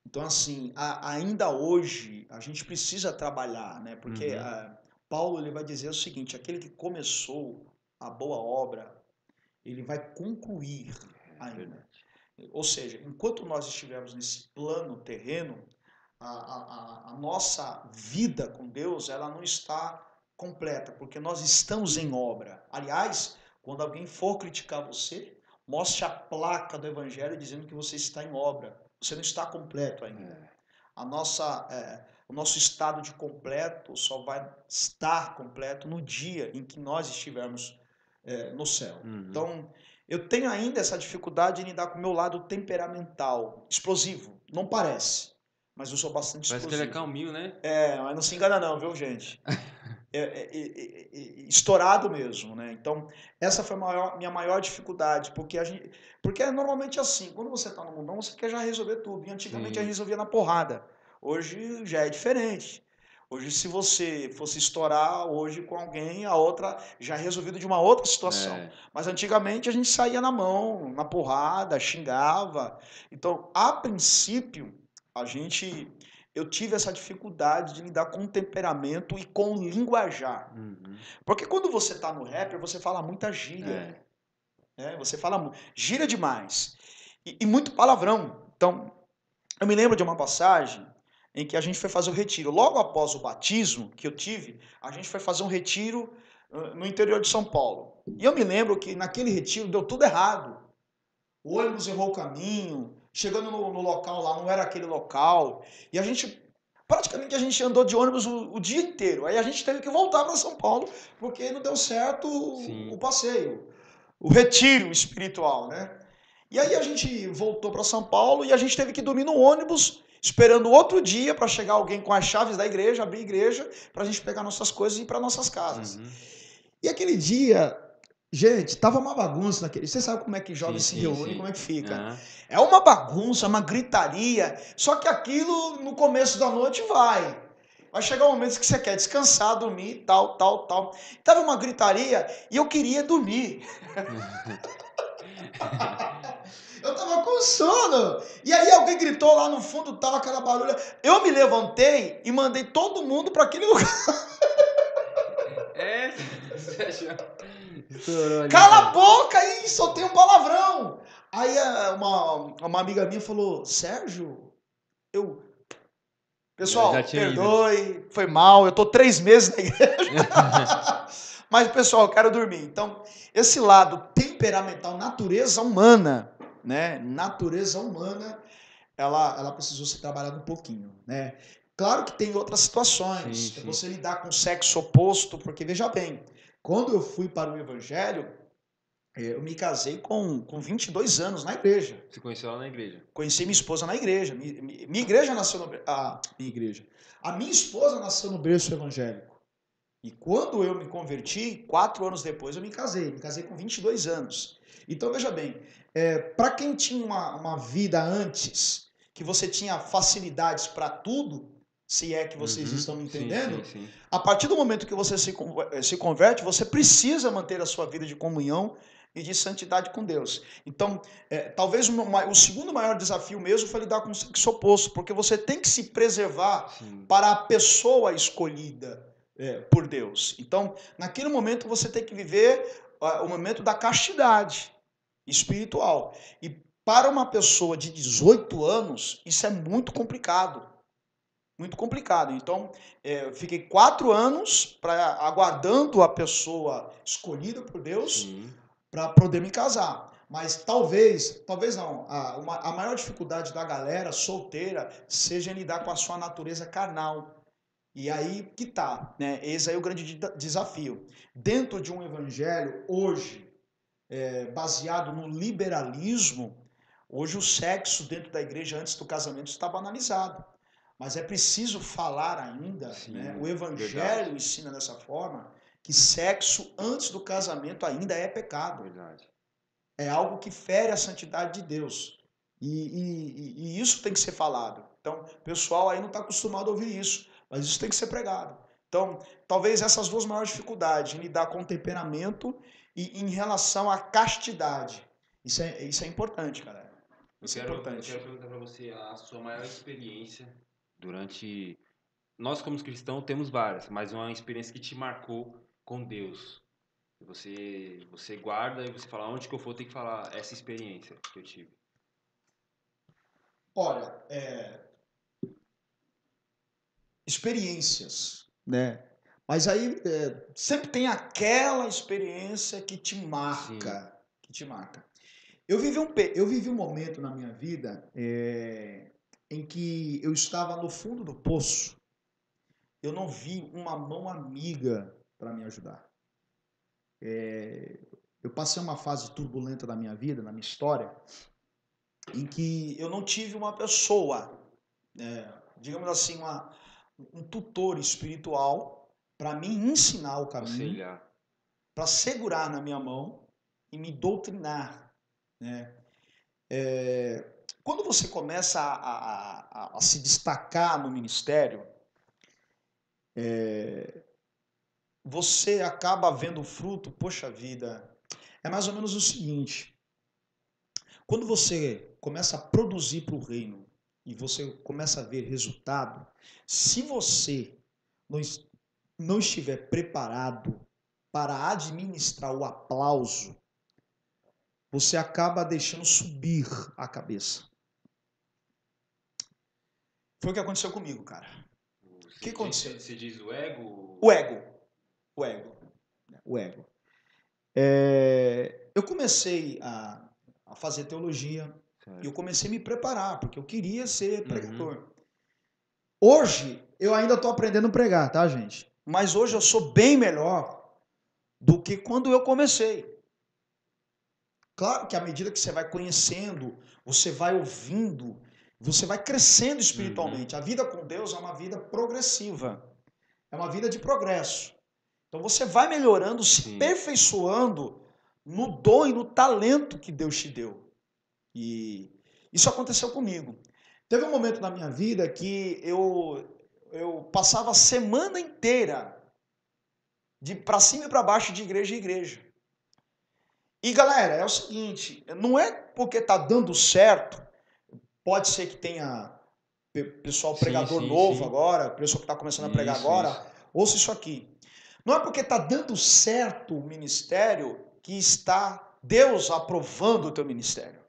Então, assim, ainda hoje a gente precisa trabalhar, né? Porque Paulo ele vai dizer o seguinte: aquele que começou a boa obra, ele vai concluir ainda. Ou seja, enquanto nós estivermos nesse plano terreno, a nossa vida com Deus ela não está completa, porque nós estamos em obra. Aliás, quando alguém for criticar você, mostre a placa do Evangelho dizendo que você está em obra. Você não está completo ainda. O nosso estado de completo só vai estar completo no dia em que nós estivermos no céu. Então, eu tenho ainda essa dificuldade em lidar com o meu lado temperamental, explosivo. Não parece, mas eu sou bastante explosivo. Parece que ele é calminho, né? Mas não se engana não, viu, gente? Estourado mesmo, né? Então, essa foi a minha maior dificuldade, porque é normalmente assim, quando você está no mundão, você quer já resolver tudo, e antigamente a gente resolvia na porrada, hoje já é diferente. Hoje, se você fosse estourar hoje com alguém, a outra já é resolvida de uma outra situação. Mas antigamente a gente saía na mão, na porrada, xingava. Então, a princípio, eu tive essa dificuldade de lidar com o temperamento e com o linguajar. Porque quando você está no rapper, você fala muita gíria. Você fala gíria demais. E muito palavrão. Então, eu me lembro de uma passagem em que a gente foi fazer o retiro. Logo após o batismo que eu tive, a gente foi fazer um retiro no interior de São Paulo. E eu me lembro que naquele retiro deu tudo errado. O ônibus errou o caminho, chegando no local lá, não era aquele local. E praticamente a gente andou de ônibus o dia inteiro. Aí a gente teve que voltar para São Paulo, porque não deu certo o passeio, o retiro espiritual, né? E aí a gente voltou para São Paulo e a gente teve que dormir no ônibus, esperando outro dia para chegar alguém com as chaves da igreja, abrir a igreja, para a gente pegar nossas coisas e ir para nossas casas. E aquele dia, gente, tava uma bagunça naquele. Você sabe como é que jovem se reúne, como é que fica. É uma bagunça, uma gritaria, só que aquilo no começo da noite vai. vai chegar um momento que você quer descansar, dormir, tal, tal, tal. Tava uma gritaria e eu queria dormir. Eu tava com sono. E aí alguém gritou lá no fundo, tava aquela barulha. Eu me levantei e mandei todo mundo para aquele lugar. É, você achou? Estourou ali, Cala a então. boca aí, só tem um palavrão. Aí uma amiga minha falou, Sérgio, eu... Já Pessoal, tinha ido. perdoe, foi mal, eu tô 3 meses na igreja. Mas, pessoal, eu quero dormir. Então, esse lado temperamental, natureza humana, né? Natureza humana, ela precisou ser trabalhada um pouquinho, né? Claro que tem outras situações, Sim, sim. você lidar com o sexo oposto, porque veja bem, quando eu fui para o evangelho, eu me casei com 22 anos na igreja. Você conheceu lá na igreja. Conheci minha esposa na igreja. Minha igreja nasceu no, minha igreja. A minha esposa nasceu no berço evangélico. E quando eu me converti, 4 anos depois eu me casei. Me casei com 22 anos. Então, veja bem, para quem tinha uma vida antes, que você tinha facilidades para tudo, se é que vocês estão me Sim, entendendo, sim. a partir do momento que você se converte, você precisa manter a sua vida de comunhão e de santidade com Deus. Então, talvez o segundo maior desafio mesmo foi lidar com o sexo oposto, porque você tem que se preservar Sim. para a pessoa escolhida por Deus. Então, naquele momento você tem que viver o momento da castidade espiritual. E para uma pessoa de 18 anos, isso é muito complicado. Muito complicado. Então, eu fiquei 4 anos aguardando a pessoa escolhida por Deus Sim. para poder me casar. Mas talvez não, a maior dificuldade da galera solteira seja em lidar com a sua natureza carnal. E aí que tá, né? Esse aí é o grande desafio. Dentro de um evangelho, hoje, baseado no liberalismo, hoje o sexo dentro da igreja antes do casamento está banalizado. Mas é preciso falar ainda, Sim, né? O evangelho verdade. ensina dessa forma que sexo antes do casamento ainda é pecado. Verdade. É algo que fere a santidade de Deus. E isso tem que ser falado. Então, o pessoal aí não está acostumado a ouvir isso, mas isso tem que ser pregado. Então, talvez essas duas maiores dificuldades, em lidar com o temperamento e em relação à castidade. Isso é importante, galera. Isso é Eu importante. quero perguntar para você a sua maior experiência durante. Nós, como cristãos, temos várias, mas uma experiência que te marcou com Deus. Você guarda e você fala, onde que eu for, tem que falar essa experiência que eu tive. Olha, experiências, né? Mas aí sempre tem aquela experiência que te marca, Sim. que te marca. Eu vivi um momento na minha vida em que eu estava no fundo do poço. Eu não vi uma mão amiga para me ajudar. Eu passei uma fase turbulenta da minha vida, na minha história, em que eu não tive uma pessoa, digamos assim, um tutor espiritual para me ensinar o caminho, Aconselhar. para segurar na minha mão e me doutrinar, né? Quando você começa a se destacar no ministério, você acaba vendo o fruto, poxa vida, é mais ou menos o seguinte, quando você começa a produzir para o reino e você começa a ver resultado, se você não estiver preparado para administrar o aplauso, você acaba deixando subir a cabeça. Foi o que aconteceu comigo, cara. O que aconteceu? Você diz o ego? O ego. O ego. O ego. Eu comecei a fazer teologia e eu comecei a me preparar, porque eu queria ser pregador. Hoje, eu ainda estou aprendendo a pregar, tá, gente? Mas hoje eu sou bem melhor do que quando eu comecei. Claro que à medida que você vai conhecendo, você vai ouvindo, você vai crescendo espiritualmente. A vida com Deus é uma vida progressiva. É uma vida de progresso. Então você vai melhorando, se aperfeiçoando no dom e no talento que Deus te deu. E isso aconteceu comigo. Teve um momento na minha vida que eu eu passava a semana inteira de para cima e para baixo de igreja em igreja. E galera, é o seguinte, não é porque tá dando certo, pode ser que tenha pessoal Sim, pregador sim, novo sim. agora, pessoa que está começando a pregar Isso, isso. agora, ouça isso aqui. Não é porque está dando certo o ministério que está Deus aprovando o teu ministério.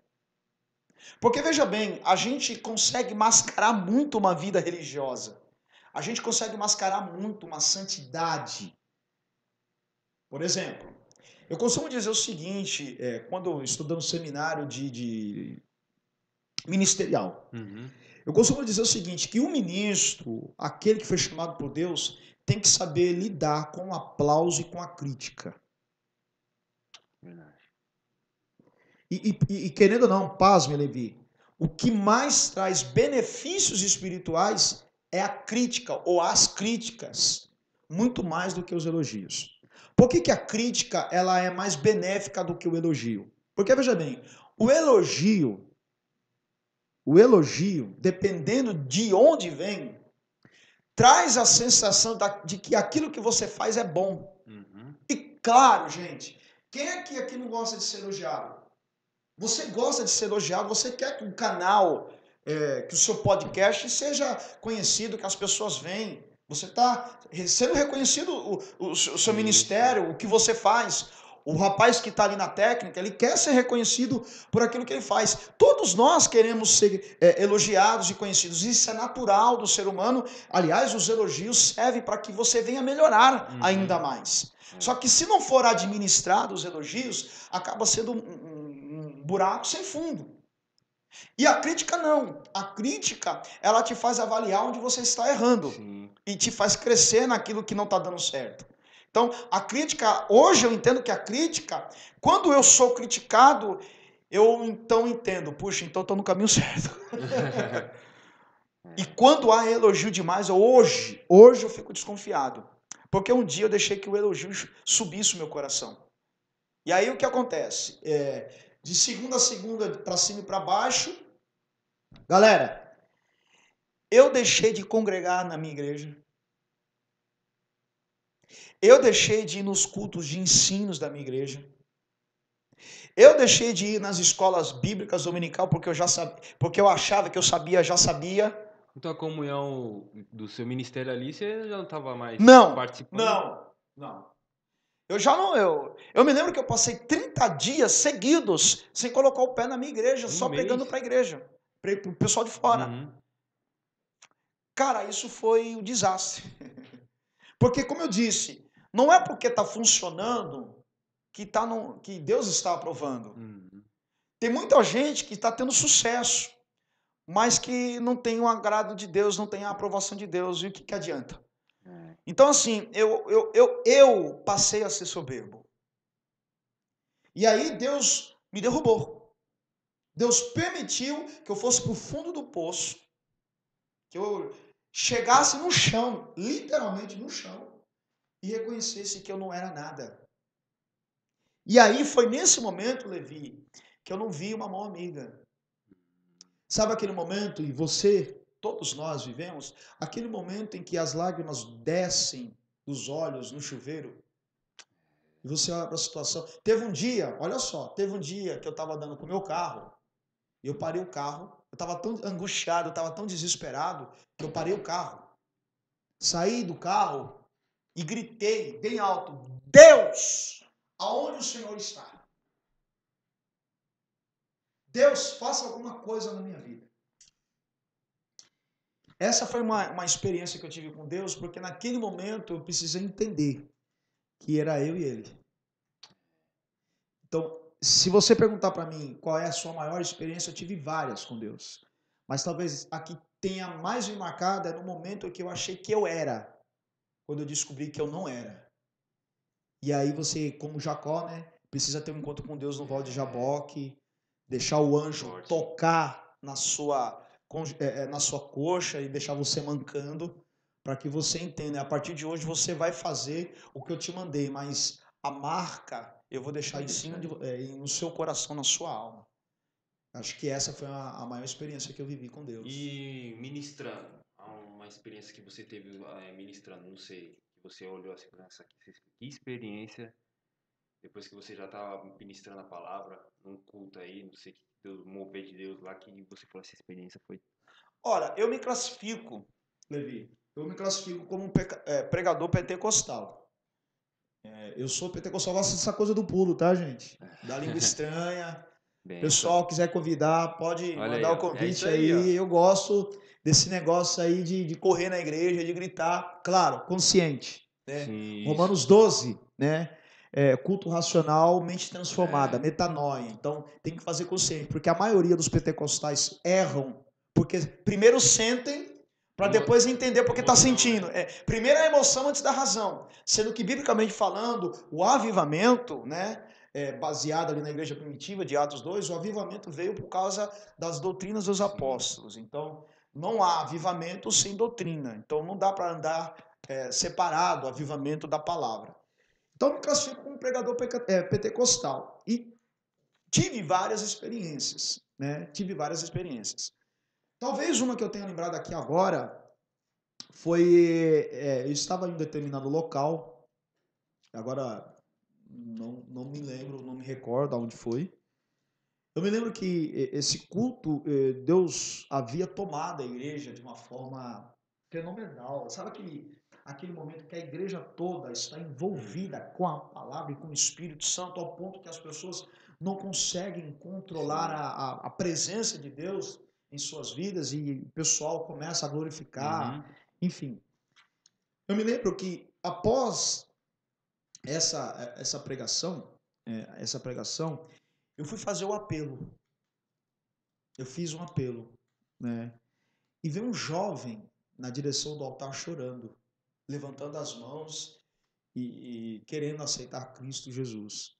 Porque veja bem, a gente consegue mascarar muito uma vida religiosa. A gente consegue mascarar muito uma santidade. Por exemplo, eu costumo dizer o seguinte, quando eu estou dando seminário de ministerial, Uhum. eu costumo dizer o seguinte, que o ministro, aquele que foi chamado por Deus, tem que saber lidar com o aplauso e com a crítica. Verdade. E querendo ou não, pasme, Levi, o que mais traz benefícios espirituais é a crítica ou as críticas, muito mais do que os elogios. Por que a crítica ela é mais benéfica do que o elogio? Porque, veja bem, o elogio, dependendo de onde vem, traz a sensação de que aquilo que você faz é bom. Uhum. E claro, gente, quem é que aqui não gosta de ser elogiado? Você gosta de ser elogiado, você quer que o canal, que o seu podcast seja conhecido, que as pessoas veem. Você está sendo reconhecido o seu Sim, ministério, o que você faz. O rapaz que está ali na técnica, ele quer ser reconhecido por aquilo que ele faz. Todos nós queremos ser elogiados e conhecidos. Isso é natural do ser humano. Aliás, os elogios servem para que você venha melhorar ainda Uhum. mais. Só que se não for administrado os elogios, acaba sendo um buraco sem fundo. E a crítica não. A crítica, ela te faz avaliar onde você está errando. Sim. E te faz crescer naquilo que não está dando certo. Então, a crítica, hoje eu entendo que a crítica, quando eu sou criticado, eu então entendo, puxa, então estou no caminho certo. E quando há elogio demais, hoje eu fico desconfiado. Porque um dia eu deixei que o elogio subisse o meu coração. E aí o que acontece? De segunda a segunda, para cima e para baixo, galera, eu deixei de congregar na minha igreja. Eu deixei de ir nos cultos de ensinos da minha igreja. Eu deixei de ir nas escolas bíblicas dominical porque eu já sabia, porque eu achava que eu sabia, já sabia. Então a comunhão do seu ministério ali, você já não estava mais Não, participando? não. Eu já não, eu me lembro que eu passei 30 dias seguidos sem colocar o pé na minha igreja, Um só pregando mês? para a igreja, para o pessoal de fora. Uhum. Cara, isso foi um desastre. Porque, como eu disse, não é porque está funcionando que Deus está aprovando. Uhum. Tem muita gente que está tendo sucesso, mas que não tem o agrado de Deus, não tem a aprovação de Deus. E o que adianta? É. Então, assim, eu passei a ser soberbo. E aí Deus me derrubou. Deus permitiu que eu fosse para o fundo do poço, que eu chegasse no chão, literalmente no chão, e reconhecesse que eu não era nada. E aí foi nesse momento, Levi, que eu não vi uma mão amiga. Sabe aquele momento, e você, todos nós vivemos, aquele momento em que as lágrimas descem dos olhos no chuveiro, e você olha para a situação. Teve um dia, olha só, teve um dia que eu estava andando com o meu carro, e eu parei o carro, eu estava tão angustiado, eu estava tão desesperado, que eu parei o carro. Saí do carro e gritei bem alto: Deus, aonde o Senhor está? Deus, faça alguma coisa na minha vida. Essa foi uma experiência que eu tive com Deus, porque naquele momento eu precisei entender que era eu e Ele. Então, se você perguntar para mim qual é a sua maior experiência, eu tive várias com Deus. Mas talvez a que tenha mais me marcado é no momento em que eu achei que eu era, quando eu descobri que eu não era. E aí você, como Jacó, né, precisa ter um encontro com Deus no Val de Jaboque, deixar o anjo Forte. tocar na sua coxa e deixar você mancando, para que você entenda. A partir de hoje você vai fazer o que eu te mandei, mas a marca eu vou deixar em cima no seu coração, na sua alma. Acho que essa foi a maior experiência que eu vivi com Deus. E ministrando, Há uma experiência que você teve ministrando, não sei, que você olhou assim, nossa, que experiência, depois que você já estava ministrando a palavra, num culto aí, não sei, que Deus, mover de Deus lá, que você falou, essa experiência foi... Olha, eu me classifico, Levi, eu me classifico como um pregador pentecostal. Eu sou pentecostal, gosto dessa coisa do pulo, tá, gente? Da língua estranha. Benção. Pessoal, quiser convidar, pode Olha aí, mandar o ó. É isso convite aí, ó. aí. Eu gosto desse negócio aí de correr na igreja, de gritar, claro, consciente, né? Sim, isso. Romanos 12, né? Culto racional, mente transformada, É, metanoia. Então, tem que fazer consciente, porque a maioria dos pentecostais erram, porque primeiro sentem para depois entender porque está emoção, sentindo. né? Primeiro a emoção antes da razão. Sendo que, biblicamente falando, o avivamento, né? Baseado ali na igreja primitiva de Atos 2, o avivamento veio por causa das doutrinas dos Sim. apóstolos. Então, não há avivamento sem doutrina. Então, não dá para andar separado o avivamento da palavra. Então, me classifico como um pregador pentecostal. E tive várias experiências, né? Tive várias experiências. Talvez uma que eu tenha lembrado aqui agora foi... eu estava em um determinado local, agora não me lembro, não me recordo aonde foi. Eu me lembro que esse culto, Deus havia tomado a igreja de uma forma fenomenal. Sabe aquele momento que a igreja toda está envolvida com a palavra e com o Espírito Santo, ao ponto que as pessoas não conseguem controlar a presença de Deus em suas vidas e o pessoal começa a glorificar, enfim. Eu me lembro que após essa pregação, eu fui fazer o apelo. Eu fiz um apelo, né? E veio um jovem na direção do altar chorando, levantando as mãos e querendo aceitar Cristo Jesus.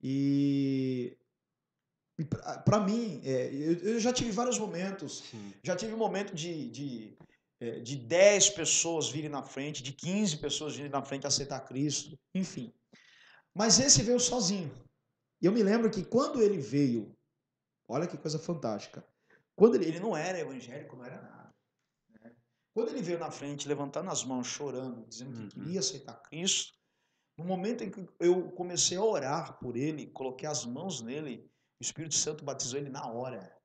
E para mim, eu já tive vários momentos. Sim. Já tive um momento de 10 pessoas virem na frente, de 15 pessoas virem na frente aceitar Cristo, enfim. Mas esse veio sozinho. E eu me lembro que quando ele veio, olha que coisa fantástica. Quando ele não era evangélico, não era nada. Né? Quando ele veio na frente, levantando as mãos, chorando, dizendo que queria aceitar Cristo, no momento em que eu comecei a orar por ele, coloquei as mãos nele, o Espírito Santo batizou ele na hora.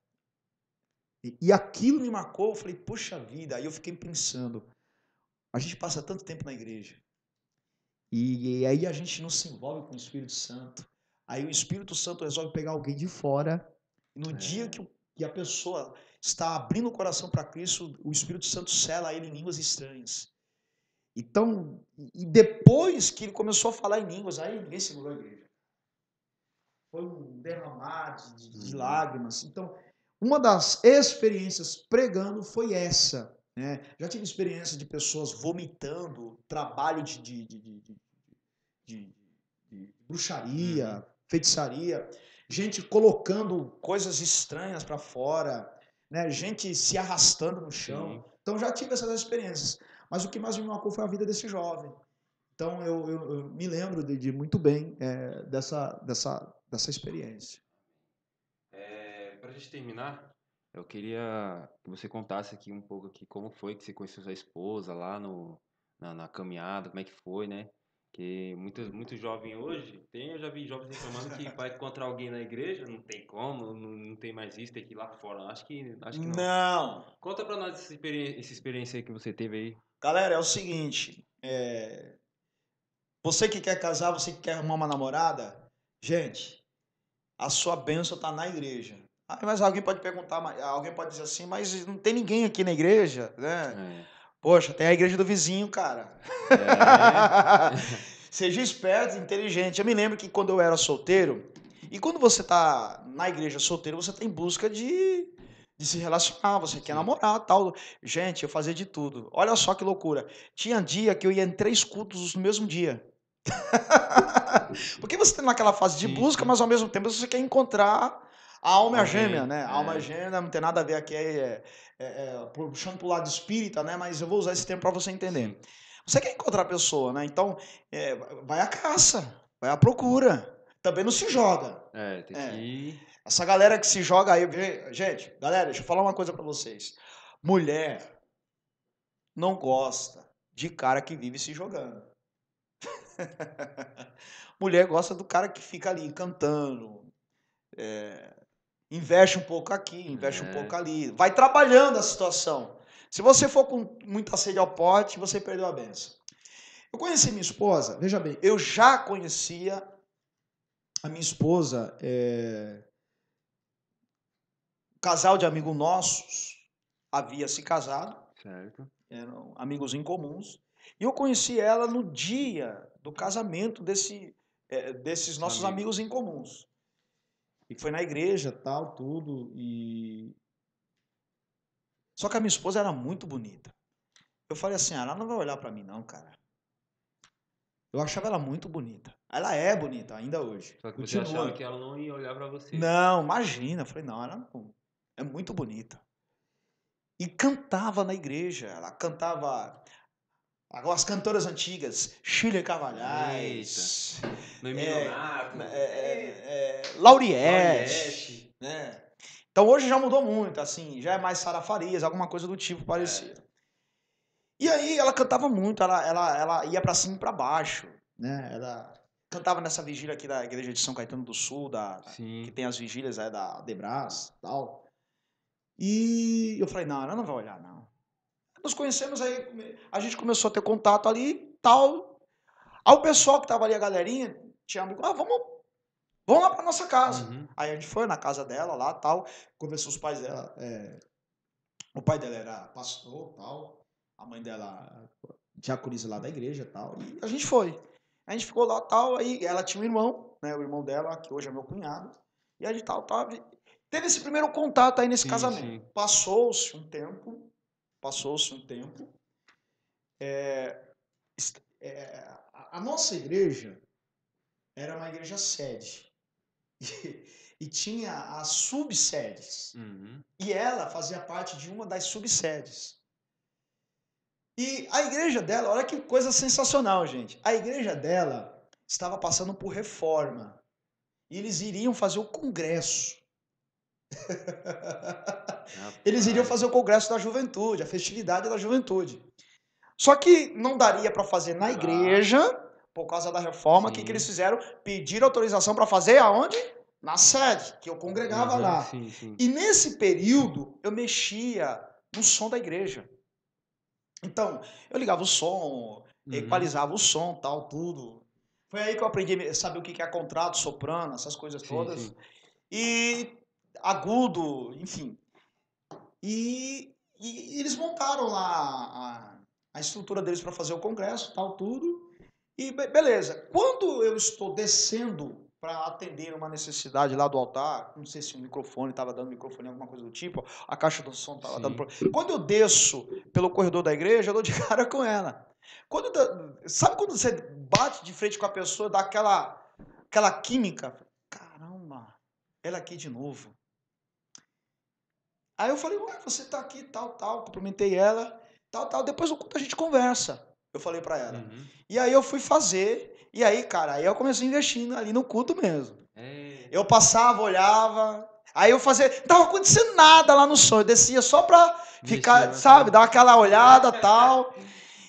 E aquilo me marcou, eu falei, puxa vida, aí eu fiquei pensando, a gente passa tanto tempo na igreja, e aí a gente não se envolve com o Espírito Santo, aí o Espírito Santo resolve pegar alguém de fora, e no dia que a pessoa está abrindo o coração para Cristo, o Espírito Santo sela ele em línguas estranhas. Então, e depois que ele começou a falar em línguas, aí ninguém segurou a igreja. Foi um derramar de lágrimas. Então, uma das experiências pregando foi essa. Né? Já tive experiência de pessoas vomitando, trabalho de bruxaria, feitiçaria, gente colocando coisas estranhas para fora, né? Gente se arrastando no chão. Sim. Então já tive essas experiências. Mas o que mais me marcou foi a vida desse jovem. Então eu me lembro de muito bem dessa experiência. Para a gente terminar, eu queria que você contasse aqui um pouco aqui como foi que você conheceu sua esposa lá na caminhada, como é que foi, né? Que muito jovem hoje, eu já vi jovens reclamando que para encontrar alguém na igreja não tem como, não tem mais isso, tem que ir lá fora. Acho que não. Não. Conta para nós essa experiência aí que você teve aí. Galera, é o seguinte, você que quer casar, você que quer arrumar uma namorada, gente, a sua bênção está na igreja. Mas alguém pode perguntar, alguém pode dizer assim, mas não tem ninguém aqui na igreja, né? Poxa, tem a igreja do vizinho, cara. Seja esperto, inteligente. Eu me lembro que quando eu era solteiro, e quando você está na igreja solteiro, você está em busca de se relacionar, você quer namorar, tal. Gente, eu fazia de tudo. Olha só que loucura. Tinha dia que eu ia em 3 cultos no mesmo dia. Porque você está naquela fase de busca, mas ao mesmo tempo você quer encontrar a alma gêmea, né? A alma gêmea não tem nada a ver aqui, puxando para o lado espírita, né? Mas eu vou usar esse termo para você entender. Sim. Você quer encontrar a pessoa, né? Então, vai à caça, vai à procura. Também não se joga. Tem que... Essa galera que se joga aí... Gente, galera, deixa eu falar uma coisa para vocês. Mulher não gosta de cara que vive se jogando. Mulher gosta do cara que fica ali cantando, investe um pouco aqui, investe um pouco É, ali, vai trabalhando a situação. Se você for com muita sede ao pote, você perdeu a benção. Eu conheci minha esposa, veja bem, eu já conhecia a minha esposa, um casal de amigos nossos havia se casado, certo. eram amigos em comuns, e eu conheci ela no dia do casamento desses Seu nossos amigo. amigos em comuns. E foi na igreja, tal, tudo, e... Só que a minha esposa era muito bonita. Eu falei assim, ela não vai olhar pra mim não, cara. Eu achava ela muito bonita. Ela é bonita ainda hoje. Só que você achava Continua. que ela não ia olhar pra você. Não, imagina. Eu falei, não, ela não, é muito bonita. E cantava na igreja. Ela cantava as cantoras antigas, Shirley Eita. Carvalhais, Noemi é, Nonato. Lauriette, Lauriette. né? Então hoje já mudou muito, assim, já é mais Sara Farias, alguma coisa do tipo É. parecido. E aí ela cantava muito, ela ia pra cima e pra baixo, né? Ela cantava nessa vigília aqui da igreja de São Caetano do Sul, que Sim. tem as vigílias da Debras e tal. E eu falei, não, ela não vai olhar, não. Nos conhecemos, aí a gente começou a ter contato ali e tal. Aí o pessoal que tava ali, a galerinha, tinha amigo, vamos lá pra nossa casa. Uhum. Aí a gente foi na casa dela lá tal, conversou os pais dela. O pai dela era pastor tal, a mãe dela diaconisa lá da igreja tal. E a gente foi. A gente ficou lá tal, aí ela tinha um irmão, né? O irmão dela, que hoje é meu cunhado. E a gente tal. Teve esse primeiro contato aí nesse Sim, casamento. sim. Passou-se um tempo. A nossa igreja era uma igreja sede. E tinha as subsedes. Uhum. E ela fazia parte de uma das subsedes. E a igreja dela, olha que coisa sensacional, gente. A igreja dela estava passando por reforma. E eles iriam fazer o congresso. Eles iriam Rapaz. fazer o congresso da juventude, a festividade da juventude. Só que não daria para fazer na Lá. igreja, por causa da reforma. O que eles Sim. fizeram? Pediram autorização para fazer aonde? Na sede, que eu congregava Aham, lá. sim, sim. E nesse período, eu mexia no som da igreja. Então, eu ligava o som, Uhum. equalizava o som, tal, tudo. Foi aí que eu aprendi a saber o que é contrato, soprano, essas coisas Sim, todas. sim. E agudo, enfim. E eles montaram lá a estrutura deles para fazer o congresso, tal, tudo. E beleza. Quando eu estou descendo para atender uma necessidade lá do altar, não sei se o microfone estava dando microfone, alguma coisa do tipo, a caixa do som estava dando Sim. problema. Quando eu desço pelo corredor da igreja, eu dou de cara com ela. Sabe quando você bate de frente com a pessoa, dá aquela química? Caramba, ela aqui de novo. Aí eu falei, ué, você tá aqui, tal, tal, cumprimentei ela, tal, tal, depois do culto a gente conversa, eu falei pra ela. Uhum. E aí eu fui fazer, e aí, cara, aí eu comecei investindo ali no culto mesmo. É. Eu passava, olhava, aí eu fazia, não tava acontecendo nada lá no som, eu descia só pra Mexia ficar, lá sabe, só. dar aquela olhada, tal.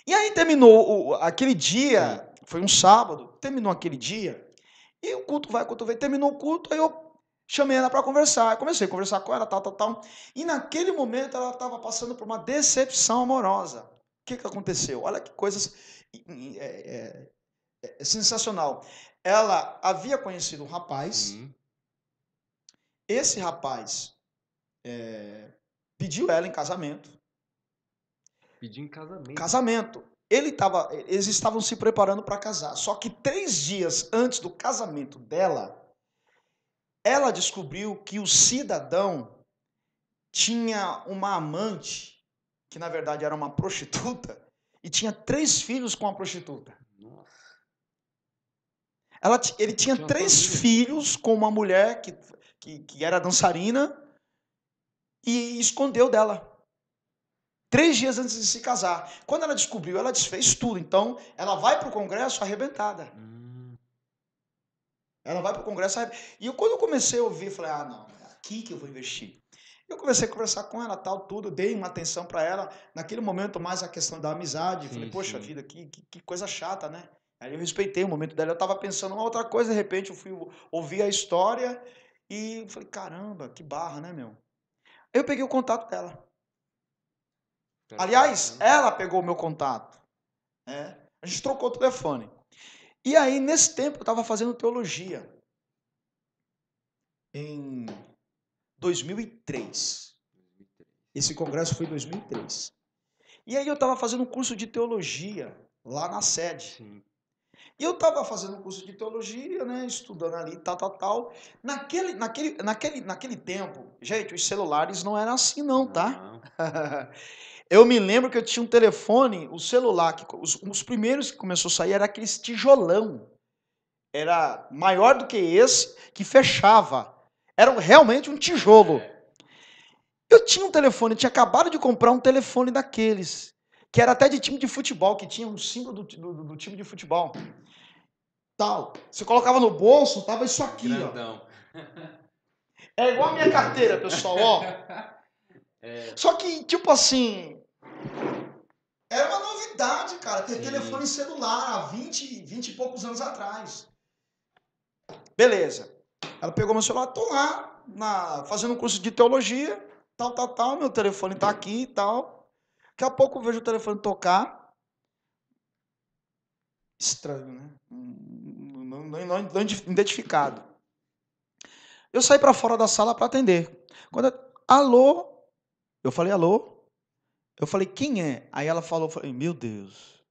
E aí terminou aquele Sim. dia, foi um sábado, terminou aquele dia, e o culto vai, o culto vem, terminou o culto, aí eu chamei ela para conversar. Eu comecei a conversar com ela, tal, tal, tal. E naquele momento ela estava passando por uma decepção amorosa. O que, que aconteceu? Olha que coisas sensacional. Ela havia conhecido um rapaz, Sim. esse rapaz pediu ela em casamento. Pediu em casamento. Casamento. Eles estavam se preparando para casar. Só que 3 dias antes do casamento dela, ela descobriu que o cidadão tinha uma amante, que na verdade era uma prostituta, e tinha 3 filhos com a prostituta. Nossa. Ele tinha Tinha uma 3 família. filhos com uma mulher que era dançarina e escondeu dela. 3 dias antes de se casar. Quando ela descobriu, ela desfez tudo. Então, ela vai para o congresso arrebentada. Ela vai para o congresso arrebentada. E quando eu comecei a ouvir, falei, ah, não, é aqui que eu vou investir. Eu comecei a conversar com ela, tal, tudo, dei uma atenção para ela. Naquele momento, mais a questão da amizade. Falei, Sim, poxa sim. vida, que coisa chata, né? Aí eu respeitei o momento dela. Eu estava pensando em uma outra coisa, de repente eu fui ouvir a história e falei, caramba, que barra, né, meu? Eu peguei o contato dela. Cara, que Aliás, bacana. ela pegou o meu contato, né? A gente trocou o telefone. E aí, nesse tempo, eu estava fazendo teologia em 2003. Esse congresso foi em 2003. E aí eu estava fazendo um curso de teologia lá na sede. Sim. E eu estava fazendo um curso de teologia, né, estudando ali, tal, tal, tal. Naquele tempo, gente, os celulares não eram assim não, tá? Não. Eu me lembro que eu tinha um telefone, o celular, os primeiros que começou a sair era aqueles tijolão. Era maior do que esse, que fechava. Era realmente um tijolo. É. Eu tinha um telefone, eu tinha acabado de comprar um telefone daqueles, que era até de time de futebol, que tinha um símbolo do time de futebol. Tal. Você colocava no bolso, tava isso aqui, ó. Grandão. É igual a minha carteira, pessoal, ó. É, Só que, tipo assim, era uma novidade, cara, ter sim. telefone celular há 20 e poucos anos atrás. Beleza. Ela pegou meu celular, tô lá, fazendo um curso de teologia, tal, tal, tal, meu telefone tá aqui e tal. Daqui a pouco eu vejo o telefone tocar. Estranho, né? Não identificado. Eu saí para fora da sala para atender. Alô? Eu falei, alô? Eu falei, quem é? Aí ela falou, eu falei, meu Deus.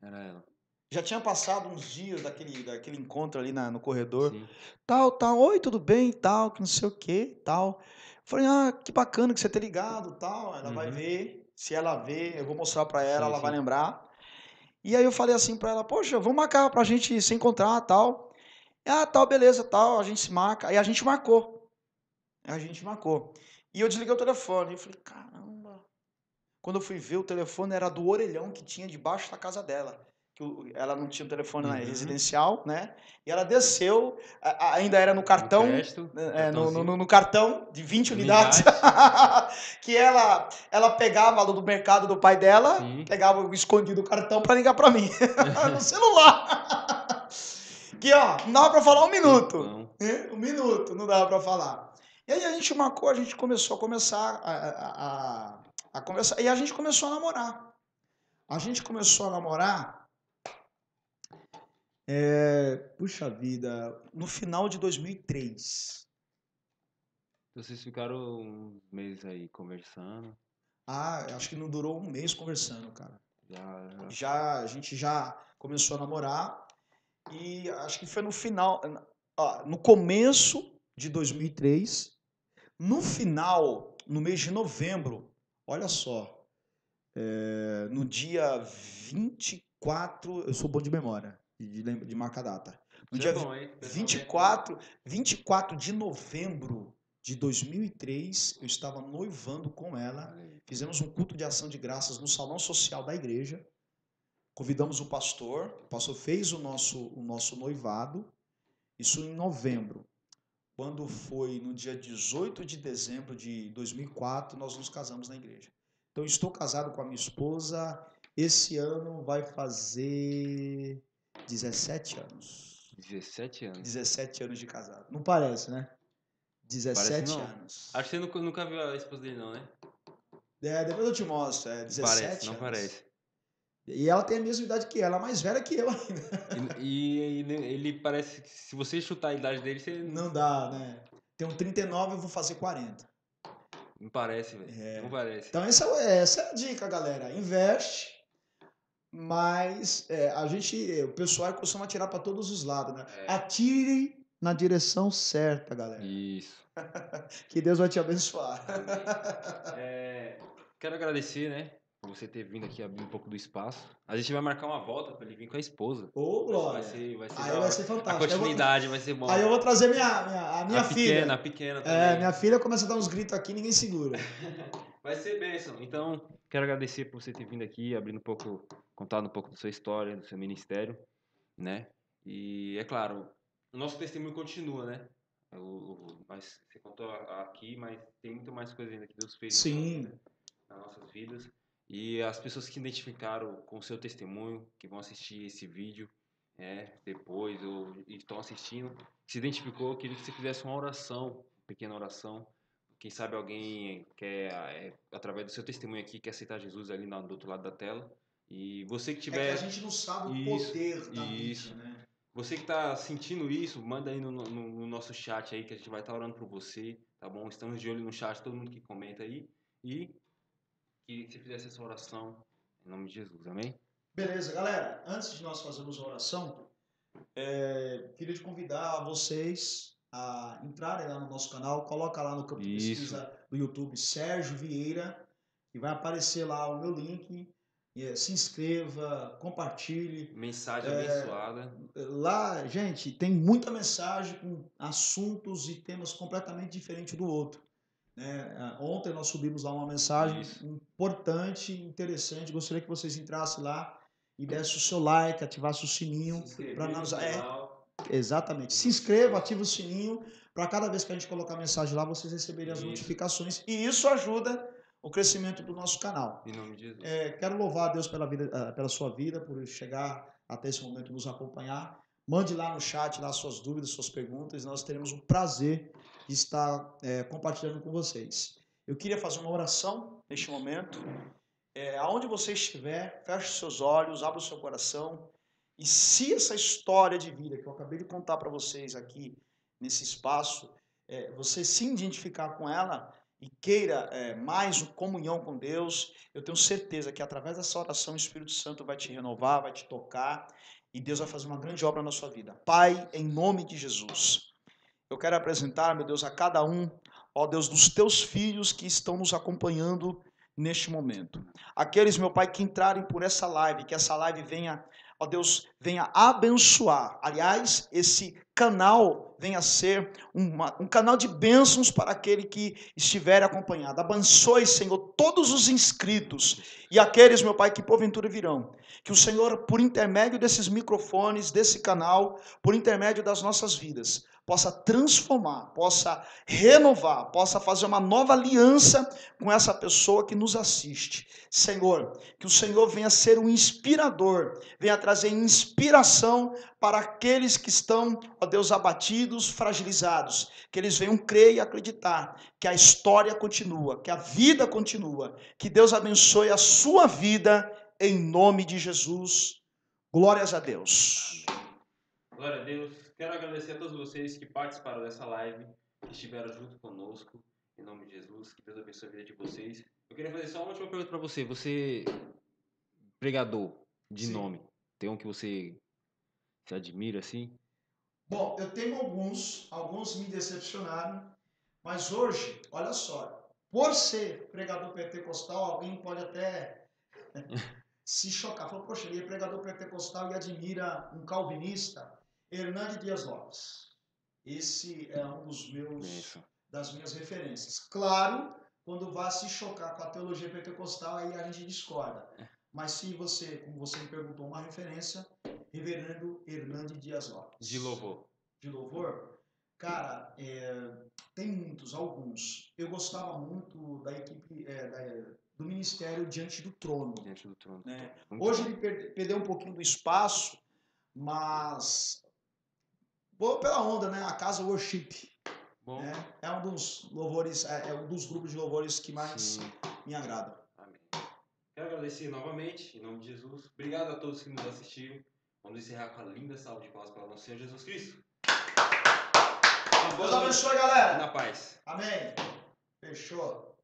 Era ela. Já tinha passado uns dias daquele encontro ali no corredor. Sim. Tal, tal, oi, tudo bem, tal, que não sei o que, tal. Eu falei, ah, que bacana que você ter ligado, tal. Ela vai Uhum. ver. Se ela ver, eu vou mostrar para ela, Sim, ela vai sim. lembrar. E aí eu falei assim para ela, poxa, vamos marcar pra gente se encontrar, tal. Ah, tal, beleza, tal, a gente se marca. Aí a gente marcou. A gente marcou. E eu desliguei o telefone. E eu falei, caramba. Quando eu fui ver, o telefone era do orelhão que tinha debaixo da casa dela. Ela não tinha um telefone Uhum. residencial, né? E ela desceu, ainda era no No cartão, crédito, né, cartãozinho, no cartão de 20 unidades, unidades. que ela pegava do mercado do pai dela, Sim. pegava escondido o cartão para ligar para mim, no celular. Que, ó, não dava para falar um minuto. Tempão. Né? Um minuto, não dava para falar. E aí a gente marcou, a gente começou a começar a conversar. E a gente começou a namorar. A gente começou a namorar, puxa vida, no final de 2003. Vocês ficaram uns meses aí conversando. Ah, acho que não durou um mês conversando, cara. Já. A gente já começou a namorar e acho que foi no final, no começo de 2003, no final, no mês de novembro, olha só, no dia 24, eu sou bom de memória, de marcar a data. No Isso é dia bom, hein? O pessoal vem aqui. 24 de novembro de 2003, eu estava noivando com ela. Olha aí. Fizemos um culto de ação de graças no salão social da igreja. Convidamos o pastor fez o nosso noivado, isso em novembro. Quando foi no dia 18 de dezembro de 2004, nós nos casamos na igreja. Então, estou casado com a minha esposa. Esse ano vai fazer 17 anos. 17 anos. 17 anos de casado. Não parece, né? Parece 17 não. anos. Acho que você nunca viu a esposa dele, não, né? Depois eu te mostro. É Não parece, 17 não anos. parece. E ela tem a mesma idade que ela, mais velha que eu ainda. E ele parece que se você chutar a idade dele, você Não dá, né? Tenho 39 e vou fazer 40. não parece, velho. Não parece. Então, essa é a dica, galera. Investe, mas o pessoal costuma atirar para todos os lados, né? É. Atire na direção certa, galera. Isso. Que Deus vai te abençoar. Quero agradecer, né? Por você ter vindo aqui abrir um pouco do espaço. A gente vai marcar uma volta pra ele vir com a esposa. Ô, glória. Vai ser Aí da vai hora. ser A fantástico. continuidade vai ser bom. Aí eu vou trazer a minha A filha. pequena também. Minha filha começa a dar uns gritos aqui, ninguém segura. Vai ser bênção. Então, quero agradecer por você ter vindo aqui, abrindo um pouco, contando um pouco da sua história, do seu ministério, né? E é claro, o nosso testemunho continua, né? Mas você contou aqui, mas tem muito mais coisa ainda que Deus fez Sim. nas nossas vidas. E as pessoas que identificaram com o seu testemunho, que vão assistir esse vídeo depois, ou estão assistindo, que se identificou, eu queria que você fizesse uma oração, uma pequena oração. Quem sabe alguém quer, através do seu testemunho aqui, quer aceitar Jesus ali do outro lado da tela. E você que tiver... É que a gente não sabe o poder da mídia, né? Você que está sentindo isso, manda aí no nosso chat aí, que a gente vai estar orando por você, tá bom? Estamos de olho no chat, todo mundo que comenta aí. E que você fizesse essa oração em nome de Jesus, amém? Beleza, galera. Antes de nós fazermos a oração, queria te convidar vocês a entrarem lá no nosso canal. Coloca lá no campo de pesquisa do YouTube Sérgio Vieira, e vai aparecer lá o meu link. Se inscreva, compartilhe. Mensagem abençoada. Lá, gente, tem muita mensagem com assuntos e temas completamente diferentes do outro. Ontem nós subimos lá uma mensagem importante, interessante. Gostaria que vocês entrassem lá e dessem o seu like, ativassem o sininho para nós. Exatamente. Se inscreva, ative o sininho para cada vez que a gente colocar mensagem lá, vocês receberem as notificações. E isso ajuda o crescimento do nosso canal. Em nome de Jesus. Quero louvar a Deus pela sua vida, por chegar até esse momento e nos acompanhar. Mande lá no chat lá suas dúvidas, suas perguntas. Nós teremos o prazer de estar compartilhando com vocês. Eu queria fazer uma oração neste momento. Aonde você estiver, feche os seus olhos, abra o seu coração. E se essa história de vida que eu acabei de contar para vocês aqui, nesse espaço, você se identificar com ela e queira mais comunhão com Deus, eu tenho certeza que através dessa oração o Espírito Santo vai te renovar, vai te tocar e Deus vai fazer uma grande obra na sua vida. Pai, em nome de Jesus, eu quero apresentar, meu Deus, a cada um, ó Deus, dos teus filhos que estão nos acompanhando neste momento. Aqueles, meu Pai, que entrarem por essa live, que essa live venha, ó Deus, venha abençoar. Aliás, esse canal venha a ser um canal de bênçãos para aquele que estiver acompanhado. Abençoe, Senhor, todos os inscritos e aqueles, meu Pai, que porventura virão. Que o Senhor, por intermédio desses microfones, desse canal, por intermédio das nossas vidas, possa transformar, possa renovar, possa fazer uma nova aliança com essa pessoa que nos assiste. Senhor, que o Senhor venha ser um inspirador, venha trazer inspiração para aqueles que estão, ó Deus, abatidos, fragilizados, que eles venham crer e acreditar que a história continua, que a vida continua, que Deus abençoe a sua vida em nome de Jesus. Glórias a Deus. Glória a Deus. Quero agradecer a todos vocês que participaram dessa live, que estiveram junto conosco, em nome de Jesus, que Deus abençoe a vida de vocês. Eu queria fazer só uma última pergunta para você. Você, pregador de nome, tem um que você se admira assim? Bom, eu tenho alguns me decepcionaram, mas hoje, olha só, por ser pregador pentecostal, alguém pode até se chocar. Falou, poxa, ele é pregador pentecostal e admira um calvinista, Hernandes Dias Lopes. Esse é um das minhas referências. Claro, quando vai se chocar com a teologia pentecostal, aí a gente discorda. Mas se você, como você me perguntou, uma referência, Reverendo Hernandes Dias Lopes. De louvor. De louvor? Cara, tem muitos, alguns. Eu gostava muito da equipe, do ministério Diante do Trono. Diante do Trono. Né? Hoje ele perdeu um pouquinho do espaço, mas pela onda, né? A Casa Worship. Bom. Né? É um dos louvores, um dos grupos de louvores que mais me agrada. Amém. Quero agradecer novamente, em nome de Jesus. Obrigado a todos que nos assistiram. Vamos encerrar com a linda salva de palmas para o nosso Senhor Jesus Cristo. Deus abençoe, galera. Na paz. Amém. Fechou.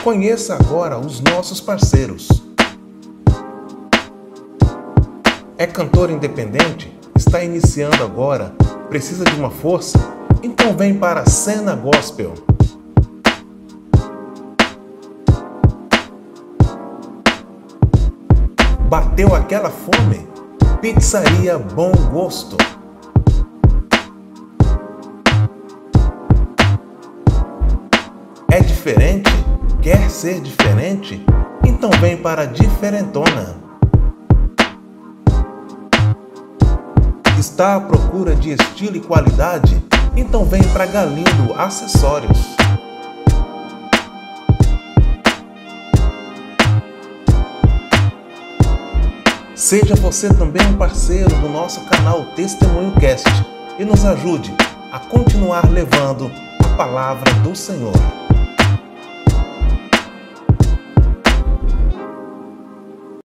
Conheça agora os nossos parceiros. É cantor independente? Está iniciando agora? Precisa de uma força? Então vem para a Cena Gospel. Bateu aquela fome? Pizzaria Bom Gosto. É diferente? Quer ser diferente? Então vem para a Diferentona. Está à procura de estilo e qualidade? Então vem para Galindo Acessórios. Seja você também um parceiro do nosso canal Testemunho Cast e nos ajude a continuar levando a palavra do Senhor.